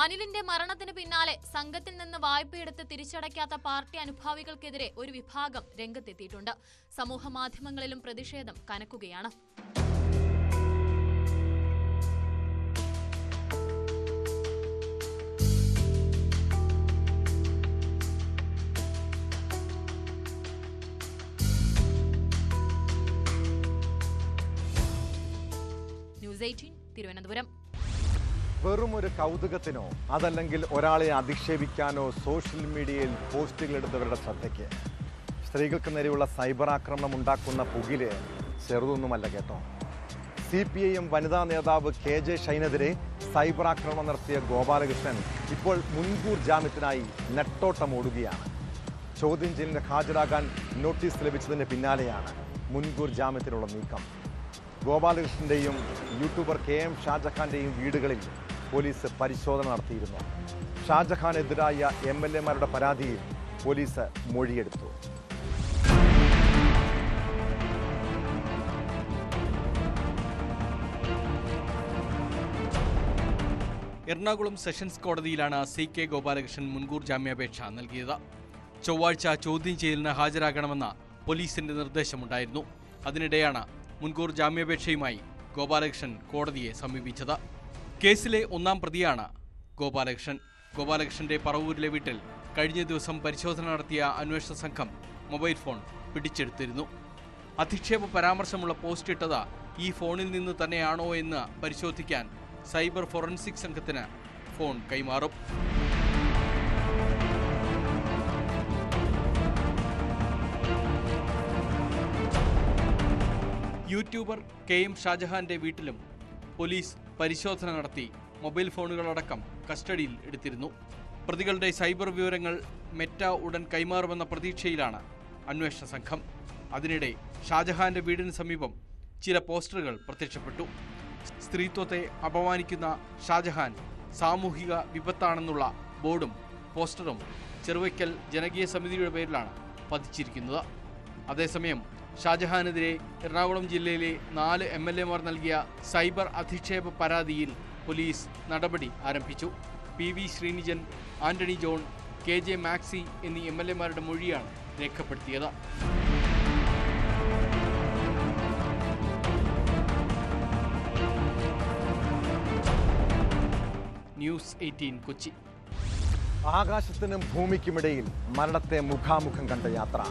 അനിലിന്റെ മരണത്തിന് പിന്നാലെ സംഘത്തിൽ നിന്ന് വായ്പയെടുത്ത് തിരിച്ചടയ്ക്കാത്ത പാർട്ടി അനുഭാവികൾക്കെതിരെ ഒരു വിഭാഗം രംഗത്തെത്തിയിട്ടുണ്ട്. സമൂഹ മാധ്യമങ്ങളിലും പ്രതിഷേധം കനക്കുകയാണ്. ന്യൂസ് 18 തിരുവനന്തപുരം. വെറും ഒരു കൗതുകത്തിനോ അതല്ലെങ്കിൽ ഒരാളെ അധിക്ഷേപിക്കാനോ സോഷ്യൽ മീഡിയയിൽ പോസ്റ്റുകൾ എടുത്തവരുടെ ശ്രദ്ധയ്ക്ക് സ്ത്രീകൾക്ക് നേരെയുള്ള സൈബർ ആക്രമണം ഉണ്ടാക്കുന്ന പുകില് ചെറുതൊന്നുമല്ല കേട്ടോ. CPIM വനിതാ നേതാവ് KJ ഷൈനെതിരെ സൈബർ ആക്രമണം നടത്തിയ ഗോപാലകൃഷ്ണൻ ഇപ്പോൾ മുൻകൂർ ജാമ്യത്തിനായി നെട്ടോട്ടം ഓടുകയാണ്. ചോദ്യം ചെയ്യലിന് ഹാജരാകാൻ നോട്ടീസ് ലഭിച്ചതിന് പിന്നാലെയാണ് മുൻകൂർ ജാമ്യത്തിനുള്ള നീക്കം. ഗോപാലകൃഷ്ണന്റെയും യൂട്യൂബർ KM ഷാജഹാന്റെയും വീടുകളിൽ പോലീസ് പരിശോധന നടത്തിയിരുന്നു. ഷാജഹാനെതിരായ MLA-മാരുടെ പരാതിയിൽ പോലീസ് മൊഴിയെടുത്തു. എറണാകുളം സെഷൻസ് കോടതിയിലാണ് CK ഗോപാലകൃഷ്ണൻ മുൻകൂർ ജാമ്യാപേക്ഷ നൽകിയത്. ചൊവ്വാഴ്ച ചോദ്യം ചെയ്യലിന് ഹാജരാകണമെന്ന പോലീസിന്റെ നിർദ്ദേശമുണ്ടായിരുന്നു. അതിനിടെയാണ് മുൻകൂർ ജാമ്യാപേക്ഷയുമായി ഗോപാലകൃഷ്ണൻ കോടതിയെ സമീപിച്ചത്. കേസിലെ ഒന്നാം പ്രതിയാണ് ഗോപാലകൃഷ്ണൻ. ഗോപാലകൃഷ്ണന്റെ പറവൂരിലെ വീട്ടിൽ കഴിഞ്ഞ ദിവസം പരിശോധന നടത്തിയ അന്വേഷണ സംഘം മൊബൈൽ ഫോൺ പിടിച്ചെടുത്തിരുന്നു. അധിക്ഷേപ പരാമർശമുള്ള പോസ്റ്റ് ഇട്ടത് ഈ ഫോണിൽ നിന്ന് തന്നെയാണോ എന്ന് പരിശോധിക്കാൻ സൈബർ ഫോറൻസിക് സംഘത്തിന് ഫോൺ കൈമാറും. യൂട്യൂബർ KM ഷാജഹാന്റെ വീട്ടിലും പോലീസ് പരിശോധന നടത്തി മൊബൈൽ ഫോണുകളടക്കം കസ്റ്റഡിയിൽ എടുത്തിരുന്നു. പ്രതികളുടെ സൈബർ വിവരങ്ങൾ മെറ്റ ഉടൻ കൈമാറുമെന്ന പ്രതീക്ഷയിലാണ് അന്വേഷണ സംഘം. അതിനിടെ ഷാജഹാന്റെ വീടിന് സമീപം ചില പോസ്റ്ററുകൾ പ്രത്യക്ഷപ്പെട്ടു. സ്ത്രീത്വത്തെ അപമാനിക്കുന്ന ഷാജഹാൻ സാമൂഹിക വിപത്താണെന്നുള്ള ബോർഡും പോസ്റ്ററും ചെറുവയ്ക്കൽ ജനകീയ സമിതിയുടെ പേരിലാണ് പതിച്ചിരിക്കുന്നത്. അതേസമയം ഷാജഹാനെതിരെ എറണാകുളം ജില്ലയിലെ 4 MLA-മാർ നൽകിയ സൈബർ അധിക്ഷേപ പരാതിയിൽ പോലീസ് നടപടി ആരംഭിച്ചു. PV Sreenijan, Antony John, KJ maxi എന്നീ MLA-മാരുടെ മൊഴിയാണ് രേഖപ്പെടുത്തിയത്. ന്യൂസ് 18 കൊച്ചി. ആകാശത്തിനും ഭൂമിക്കുമിടയിൽ മരണത്തെ മുഖാമുഖം കണ്ട യാത്ര.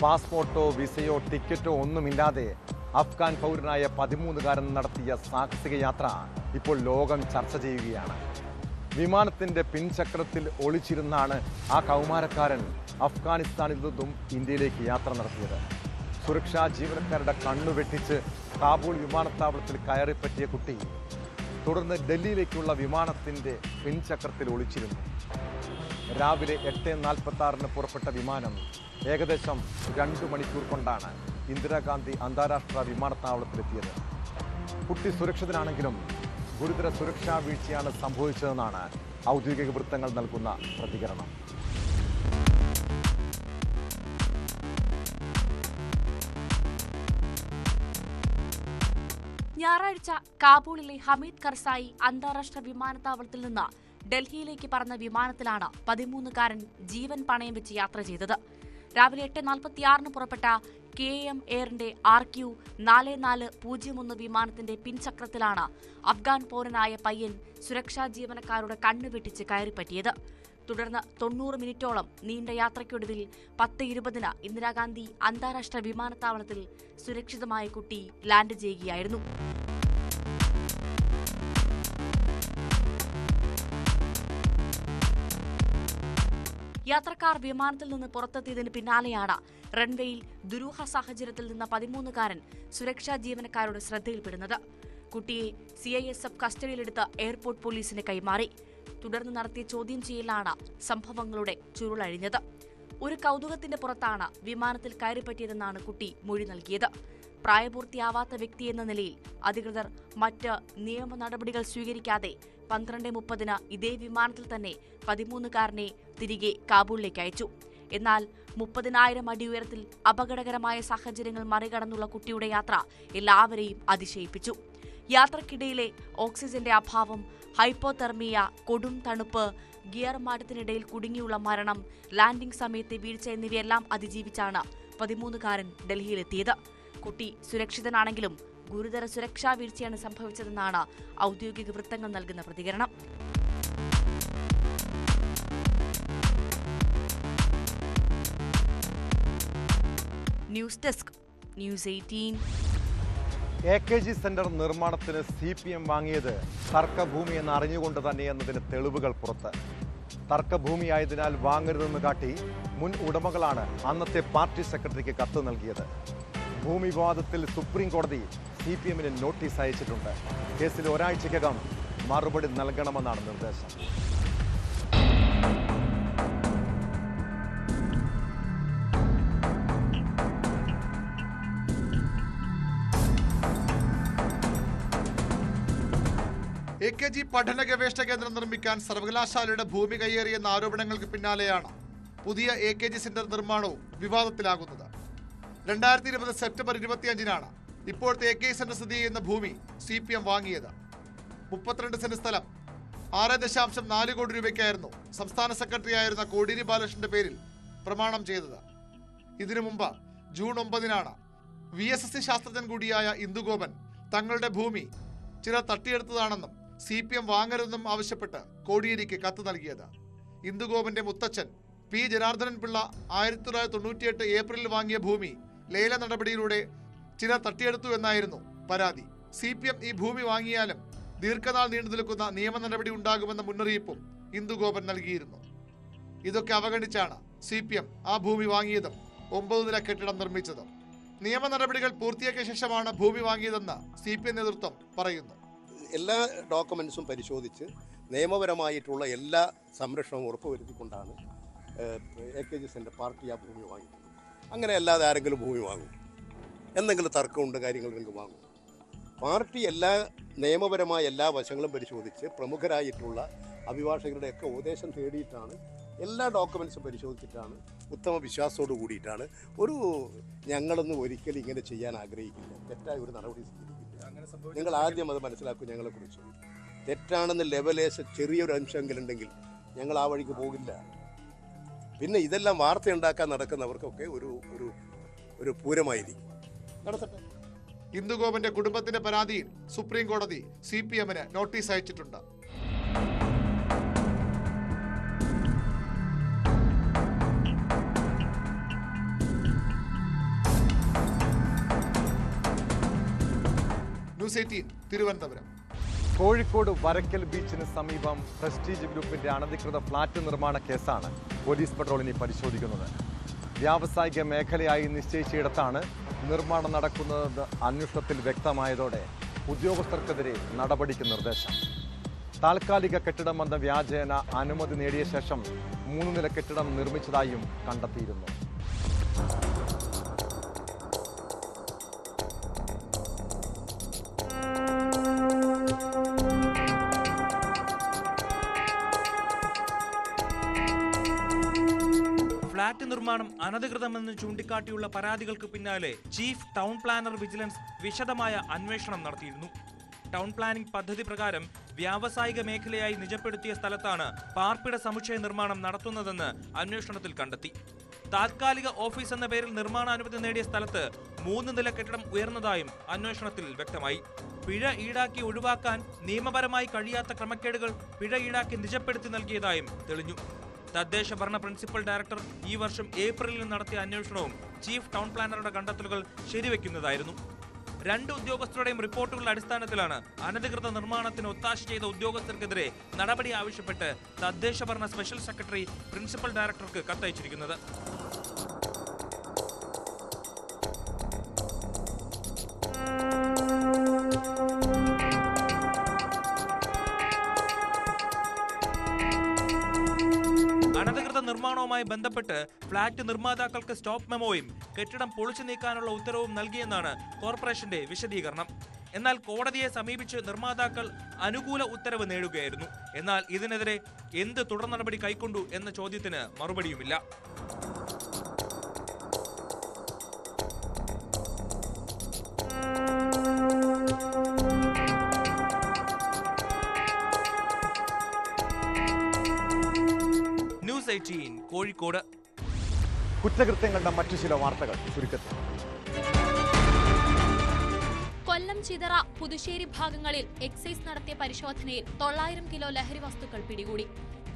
പാസ്പോർട്ടോ വിസയോ ടിക്കറ്റോ ഒന്നുമില്ലാതെ അഫ്ഗാൻ പൗരനായ 13കാരൻ നടത്തിയ സാഹസിക യാത്ര ഇപ്പോൾ ലോകം ചർച്ച ചെയ്യുകയാണ്. വിമാനത്തിൻ്റെ പിൻചക്രത്തിൽ ഒളിച്ചിരുന്നാണ് ആ കൗമാരക്കാരൻ അഫ്ഗാനിസ്ഥാനിൽ നിന്നും ഇന്ത്യയിലേക്ക് യാത്ര നടത്തിയത്. സുരക്ഷാ ജീവനക്കാരുടെ കണ്ണുവെട്ടിച്ച് കാബൂൾ വിമാനത്താവളത്തിൽ കയറിപ്പറ്റിയ കുട്ടി തുടർന്ന് ഡൽഹിയിലേക്കുള്ള വിമാനത്തിൻ്റെ പിൻചക്രത്തിൽ ഒളിച്ചിരുന്നു. രാവിലെ 8:46 പുറപ്പെട്ട വിമാനം ഏകദേശം 2 മണിക്കൂർ കൊണ്ടാണ് ഇന്ദിരാഗാന്ധി അന്താരാഷ്ട്ര വിമാനത്താവളത്തിലെത്തിയത്. കുട്ടി സുരക്ഷിതനാണെങ്കിലും ഗുരുതര സുരക്ഷാ വീഴ്ചയാണ് സംഭവിച്ചതെന്നാണ് ഔദ്യോഗിക വൃത്തങ്ങൾ നൽകുന്ന പ്രതികരണം. ഞായറാഴ്ച കാബൂളിലെ ഹമീദ് കർസായി അന്താരാഷ്ട്ര വിമാനത്താവളത്തിൽ നിന്ന് ഡൽഹിയിലേക്ക് പറന്ന വിമാനത്തിലാണ് 13കാരൻ ജീവൻ പണയം വെച്ച് യാത്ര ചെയ്തത്. രാവിലെ 8:46 പുറപ്പെട്ട KM എയറിന്റെ RQ4401 വിമാനത്തിന്റെ പിൻചക്രത്തിലാണ് അഫ്ഗാൻ പൗരനായ പയ്യൻ സുരക്ഷാ ജീവനക്കാരുടെ കണ്ണുവെട്ടിച്ച് കയറിപ്പറ്റിയത്. തുടർന്ന് 90 മിനിറ്റോളം നീണ്ട യാത്രയ്ക്കൊടുവിൽ 10:20 ഇന്ദിരാഗാന്ധി അന്താരാഷ്ട്ര വിമാനത്താവളത്തിൽ സുരക്ഷിതമായ കുട്ടി ലാൻഡ് ചെയ്യുകയായിരുന്നു. യാത്രക്കാർ വിമാനത്തിൽ നിന്ന് പുറത്തെത്തിയതിന് പിന്നാലെയാണ് റൺവേയിൽ ദുരൂഹ സാഹചര്യത്തിൽ നിന്ന് 13കാരൻ സുരക്ഷാ ജീവനക്കാരുടെ ശ്രദ്ധയിൽപ്പെടുന്നത്. കുട്ടിയെ CISF കസ്റ്റഡിയിലെടുത്ത് എയർപോർട്ട് പോലീസിന് കൈമാറി. തുടർന്ന് നടത്തിയ ചോദ്യം ചെയ്യലാണ് സംഭവങ്ങളുടെ ചുരുളഴിഞ്ഞത്. ഒരു കൗതുകത്തിന്റെ പുറത്താണ് വിമാനത്തിൽ കയറിപ്പറ്റിയതെന്നാണ് കുട്ടി മൊഴി നൽകിയത്. പ്രായപൂർത്തിയാവാത്ത വ്യക്തിയെന്ന നിലയിൽ അധികൃതർ മറ്റ് നിയമ നടപടികൾ സ്വീകരിക്കാതെ 12:30 ഇതേ വിമാനത്തിൽ തന്നെ 13-കാരനെ തിരികെ കാബൂളിലേക്ക് അയച്ചു. എന്നാൽ 30,000 അടി ഉയരത്തിൽ അപകടകരമായ സാഹചര്യങ്ങൾ മറികടന്നുള്ള കുട്ടിയുടെ യാത്ര എല്ലാവരെയും അതിശയിപ്പിച്ചു. യാത്രക്കിടയിലെ ഓക്സിജന്റെ അഭാവം, ഹൈപ്പോതെർമിയ, കൊടും തണുപ്പ്, ഗിയർ മാറ്റത്തിനിടയിൽ കുടുങ്ങിയുള്ള മരണം, ലാൻഡിംഗ് സമയത്തെ വീഴ്ച എന്നിവയെല്ലാം അതിജീവിച്ചാണ് 13-കാരൻ ഡൽഹിയിലെത്തിയത്. കുട്ടി സുരക്ഷിതനാണെങ്കിലും ഗുരുതര സുരക്ഷാ വീഴ്ചയാണ് സംഭവിച്ചതെന്നാണ് ഔദ്യോഗിക വൃത്തങ്ങൾ നൽകുന്ന പ്രതികരണം. News desk, news 18. AKG centre നിർമ്മാണത്തിന് CPM വാങ്ങിയത് തർക്കഭൂമി എന്ന് അറിഞ്ഞുകൊണ്ട് തന്നെ എന്നതിന് തെളിവുകൾ പുറത്ത്. തർക്കഭൂമിയായതിനാൽ വാങ്ങരുതെന്ന് കാട്ടി മുൻ ഉടമകളാണ് അന്നത്തെ പാർട്ടി സെക്രട്ടറിക്ക് കത്ത് നൽകിയത്. ഭൂമി വിവാദത്തിൽ സുപ്രീം കോടതി CPMന് നോട്ടീസ് അയച്ചിട്ടുണ്ട്. കേസിൽ ഒരാഴ്ചയ്ക്കകം മറുപടി നൽകണമെന്നാണ് നിർദ്ദേശം. AKG പഠന ഗവേഷണ കേന്ദ്രം നിർമ്മിക്കാൻ സർവകലാശാലയുടെ ഭൂമി കയ്യേറിയെന്ന ആരോപണങ്ങൾക്ക് പിന്നാലെയാണ് പുതിയ AKG സെന്റർ നിർമ്മാണവും വിവാദത്തിലാകുന്നത്. 2020 സെപ്റ്റംബർ 25-നാണ് ഇപ്പോഴത്തെ AKG സെന്റർ സ്ഥിതി ചെയ്യുന്ന ഭൂമി CPM വാങ്ങിയത്. 32 സെന്റ് സ്ഥലം 6.4 കോടി രൂപയ്ക്കായിരുന്നു സംസ്ഥാന സെക്രട്ടറി ആയിരുന്ന കോടിയേരി ബാലകൃഷ്ണന്റെ പേരിൽ പ്രമാണം ചെയ്തത്. ഇതിനു മുമ്പ് ജൂൺ 9-നാണ് VSSC ശാസ്ത്രജ്ഞൻ കൂടിയായ ഇന്ദുഗോപൻ തങ്ങളുടെ ഭൂമി ചിലർ തട്ടിയെടുത്തതാണെന്നും CPM വാങ്ങരുതെന്നും ആവശ്യപ്പെട്ട് കോടിയേരിക്ക് കത്ത് നൽകിയത്. ഇന്ദുഗോപന്റെ മുത്തച്ഛൻ P. ജനാർദ്ദനൻ പിള്ള 1998 ഏപ്രിലിൽ വാങ്ങിയ ഭൂമി ലേല നടപടിയിലൂടെ ചിലർ തട്ടിയെടുത്തു എന്നായിരുന്നു പരാതി. CPM ഈ ഭൂമി വാങ്ങിയാലും ദീർഘനാൾ നീണ്ടു നിൽക്കുന്ന നിയമ നടപടി ഉണ്ടാകുമെന്ന മുന്നറിയിപ്പും ഇന്ദുഗോപൻ നൽകിയിരുന്നു. ഇതൊക്കെ അവഗണിച്ചാണ് CPM ആ ഭൂമി വാങ്ങിയതും 9 നില കെട്ടിടം നിർമ്മിച്ചതും. നിയമ നടപടികൾ പൂർത്തിയാക്കിയ ശേഷമാണ് ഭൂമി വാങ്ങിയതെന്ന് CPM നേതൃത്വം പറയുന്നു. എല്ലാ ഡോക്യുമെൻസും പരിശോധിച്ച് നിയമപരമായിട്ടുള്ള എല്ലാ സംരക്ഷണവും ഉറപ്പുവരുത്തിക്കൊണ്ടാണ് AKG സെൻ്റർ പാർട്ടി ആ ഭൂമി വാങ്ങിയത്. അങ്ങനെ അല്ലാതെ ആരെങ്കിലും ഭൂമി വാങ്ങും? എന്തെങ്കിലും തർക്കമുണ്ട് കാര്യങ്ങളെങ്കിലും വാങ്ങും? പാർട്ടി എല്ലാ നിയമപരമായ എല്ലാ വശങ്ങളും പരിശോധിച്ച് പ്രമുഖരായിട്ടുള്ള അഭിഭാഷകരുടെയൊക്കെ ഉപദേശം തേടിയിട്ടാണ്, എല്ലാ ഡോക്യുമെൻസും പരിശോധിച്ചിട്ടാണ്, ഉത്തമ വിശ്വാസത്തോടു കൂടിയിട്ടാണ്. ഞങ്ങളൊന്നും ഒരിക്കലും ഇങ്ങനെ ചെയ്യാൻ ആഗ്രഹിക്കില്ല. തെറ്റായ ഒരു നടപടി സ്വീകരിക്കില്ല. നിങ്ങൾ ആദ്യം അത് മനസ്സിലാക്കും. ഞങ്ങളെക്കുറിച്ച് തെറ്റാണെന്ന് ലെവലേശ ചെറിയൊരു അംശമെങ്കിലുണ്ടെങ്കിൽ ഞങ്ങൾ ആ വഴിക്ക് പോകില്ല. പിന്നെ ഇതെല്ലാം വാർത്തയുണ്ടാക്കാൻ നടക്കുന്നവർക്കൊക്കെ ഒരു പൂരമായിരിക്കും. നടത്തട്ടെ. ഇന്ദുഗോപന്റെ കുടുംബത്തിന്റെ പരാതിയിൽ സുപ്രീം കോടതി CPMന് നോട്ടീസ് അയച്ചിട്ടുണ്ട്. ന്യൂസ് 18 തിരുവനന്തപുരം. കോഴിക്കോട് വരക്കൽ ബീച്ചിന് സമീപം പ്രസ്റ്റീജ് ഗ്രൂപ്പിന്റെ അനധികൃത ഫ്ളാറ്റ് നിർമ്മാണ കേസാണ് പോലീസ് പട്രോളിനെ പരിശോധിക്കുന്നത്. വ്യാവസായിക മേഖലയായി നിശ്ചയിച്ചയിടത്താണ് നിർമ്മാണം നടക്കുന്നതെന്ന് അന്വേഷണത്തിൽ വ്യക്തമായതോടെ ഉദ്യോഗസ്ഥർക്കെതിരെ നടപടിക്ക് നിർദ്ദേശം. താൽക്കാലിക കെട്ടിടമെന്ന വ്യാജേന അനുമതി നേടിയ ശേഷം 3 നില കെട്ടിടം നിർമ്മിച്ചതായും കണ്ടെത്തിയിരുന്നു. ഫ്ളാറ്റ് നിർമ്മാണം അനധികൃതമെന്ന് ചൂണ്ടിക്കാട്ടിയുള്ള പരാതികൾക്ക് പിന്നാലെ ചീഫ് ടൗൺ പ്ലാനർ വിജിലൻസ് വിശദമായ അന്വേഷണം നടത്തിയിരുന്നു. ടൗൺ പ്ലാനിംഗ് പദ്ധതി പ്രകാരം വ്യാവസായിക മേഖലയായി നിജപ്പെടുത്തിയ സ്ഥലത്താണ് പാർപ്പിട സമുച്ചയ നിർമ്മാണം നടത്തുന്നതെന്ന് അന്വേഷണത്തിൽ കണ്ടെത്തി. താൽക്കാലിക ഓഫീസ് എന്ന പേരിൽ നിർമ്മാണാനുമതി നേടിയ സ്ഥലത്ത് 3 നില കെട്ടിടം ഉയർന്നതായും അന്വേഷണത്തിൽ വ്യക്തമായി. പിഴ ഈടാക്കി ഒഴിവാക്കാൻ നിയമപരമായി കഴിയാത്ത ക്രമക്കേടുകൾ പിഴ ഈടാക്കി നിജപ്പെടുത്തി നൽകിയതായും തെളിഞ്ഞു. തദ്ദേശ ഭരണ പ്രിൻസിപ്പൽ ഡയറക്ടർ ഈ വർഷം ഏപ്രിലിൽ നടത്തിയ അന്വേഷണവും ചീഫ് ടൗൺ പ്ലാനറുടെ കണ്ടെത്തലുകൾ ശരിവെക്കുന്നതായിരുന്നു. 2 ഉദ്യോഗസ്ഥരുടെയും റിപ്പോർട്ടുകളുടെ അടിസ്ഥാനത്തിലാണ് അനധികൃത നിർമ്മാണത്തിന് ഒത്താശ ചെയ്ത ഉദ്യോഗസ്ഥർക്കെതിരെ നടപടി ആവശ്യപ്പെട്ട് തദ്ദേശ ഭരണ സ്പെഷ്യൽ സെക്രട്ടറി പ്രിൻസിപ്പൽ ഡയറക്ടർക്ക് കത്തയച്ചിരിക്കുന്നത്. നിർമ്മാണവുമായി ബന്ധപ്പെട്ട് ഫ്ളാറ്റ് നിർമ്മാതാക്കൾക്ക് സ്റ്റോപ്പ് മെമ്മോയും കെട്ടിടം പൊളിച്ചു നീക്കാനുള്ള ഉത്തരവും നൽകിയെന്നാണ് കോർപ്പറേഷന്റെ വിശദീകരണം. എന്നാൽ കോടതിയെ സമീപിച്ച് നിർമ്മാതാക്കൾ അനുകൂല ഉത്തരവ് നേടുകയായിരുന്നു. എന്നാൽ ഇതിനെതിരെ എന്ത് തുടർ നടപടി കൈക്കൊണ്ടു എന്ന ചോദ്യത്തിന് മറുപടിയുമില്ല. ന്യൂസ് 18 കോഴിക്കോട്. കുറ്റകൃത്യങ്ങളുടെ മറ്റു ചില വാർത്തകൾ ചുരുക്കത്തിൽ. കൊല്ലം, ചിതറ, പുതുശ്ശേരി ഭാഗങ്ങളിൽ എക്സൈസ് നടത്തിയ പരിശോധനയിൽ 900 കിലോ ലഹരി വസ്തുക്കൾ പിടികൂടി.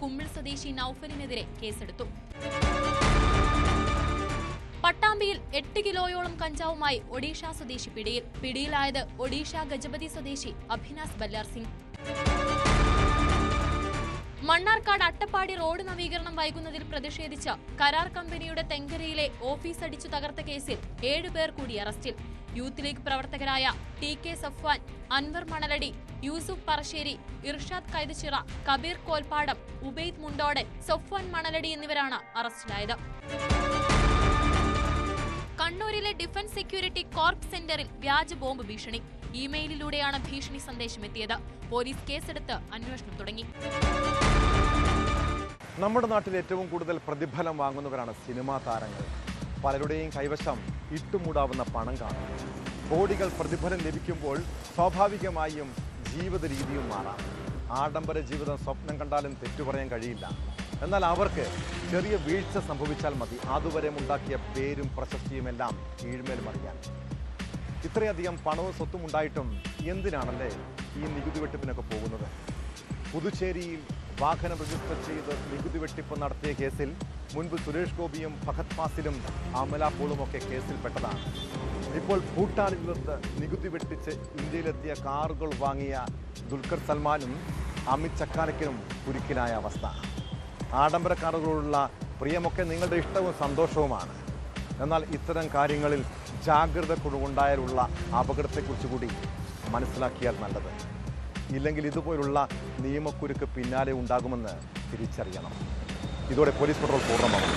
കുമ്മിൾ സ്വദേശി നൌഫലിനെതിരെ കേസെടുത്തു. പട്ടാമ്പിയിൽ 8 കിലോയോളം കഞ്ചാവുമായി ഒഡീഷ സ്വദേശി പിടിയിൽ. പിടിയിലായത് ഒഡീഷ ഗജപതി സ്വദേശി അഭിനാസ് ബല്ലാർ സിംഗ്. മണ്ണാർക്കാട് അട്ടപ്പാടി റോഡ് നവീകരണം വൈകുന്നതിൽ പ്രതിഷേധിച്ച് കരാർ കമ്പനിയുടെ തെങ്കരയിലെ ഓഫീസ് അടിച്ചു തകർത്ത കേസിൽ 7 പേർ കൂടി അറസ്റ്റിൽ. യൂത്ത് ലീഗ് പ്രവർത്തകരായ TK സഫ്വാൻ, അൻവർ മണലടി, യൂസുഫ് പറശ്ശേരി, ഇർഷാദ് കൈതച്ചിറ, കബീർ കോൽപ്പാടം, ഉബൈദ് മുണ്ടോടൻ, സഫ്വാൻ മണലടി എന്നിവരാണ് അറസ്റ്റിലായത്. കണ്ണൂരിലെ ഡിഫൻസ് സെക്യൂരിറ്റി കോർപ്പ് സെന്ററിൽ വ്യാജ ബോംബ് ഭീഷണി. ഇമെയിലിലൂടെയാണ് ഭീഷണി സന്ദേശം എത്തിയത്. പോലീസ് കേസെടുത്ത് അന്വേഷണം തുടങ്ങി. നമ്മുടെ നാട്ടിൽ ഏറ്റവും കൂടുതൽ പ്രതിഫലം വാങ്ങുന്നവരാണ് സിനിമാ താരങ്ങൾ. പലരുടെയും കൈവശം ഇട്ടുമൂടാവുന്ന പണം കാണും. കോടികൾ പ്രതിഫലം ലഭിക്കുമ്പോൾ സ്വാഭാവികമായും ജീവിത രീതിയും മാറാം. ആഡംബര ജീവിതം സ്വപ്നം കണ്ടാലും തെറ്റുപറയാൻ കഴിയില്ല. എന്നാൽ അവർക്ക് ചെറിയ വീഴ്ച സംഭവിച്ചാൽ മതി അതുവരെ ഉണ്ടാക്കിയ പേരും പ്രശസ്തിയുമെല്ലാം കീഴ്മേൽ മറിയാൻ. ഇത്രയധികം പണവും സ്വത്തും ഉണ്ടായിട്ടും എന്തിനാണല്ലേ ഈ നികുതി വെട്ടിപ്പിനൊക്കെ പോകുന്നത്? പുതുച്ചേരിയിൽ വാഹനം രജിസ്റ്റർ ചെയ്ത് നികുതി വെട്ടിപ്പ് നടത്തിയ കേസിൽ മുൻപ് സുരേഷ് ഗോപിയും ഫഹദ് ഫാസിലും അമല പോളുമൊക്കെ കേസിൽപ്പെട്ടതാണ്. ഇപ്പോൾ ഭൂട്ടാനിൽ നിന്ന് നികുതി വെട്ടിച്ച് ഇന്ത്യയിലെത്തിയ കാറുകൾ വാങ്ങിയ ദുൽഖർ സൽമാനും അമിത് ചക്കാലയ്ക്കും കുരുക്കിലായ അവസ്ഥ. ആഡംബര കാറുകളുള്ള പ്രിയമൊക്കെ നിങ്ങളുടെ ഇഷ്ടവും സന്തോഷവുമാണ്. എന്നാൽ ഇത്തരം കാര്യങ്ങളിൽ ജാഗ്രത കുറവുണ്ടായാലുള്ള അപകടത്തെക്കുറിച്ച് കൂടി മനസ്സിലാക്കിയാൽ നല്ലത്. ഇല്ലെങ്കിൽ ഇതുപോലുള്ള നിയമക്കുരുക്ക് പിന്നാലെ ഉണ്ടാകുമെന്ന് തിരിച്ചറിയണം. ഇതോടെ പോലീസ് പെട്രോൾ പൂർണ്ണമാകും.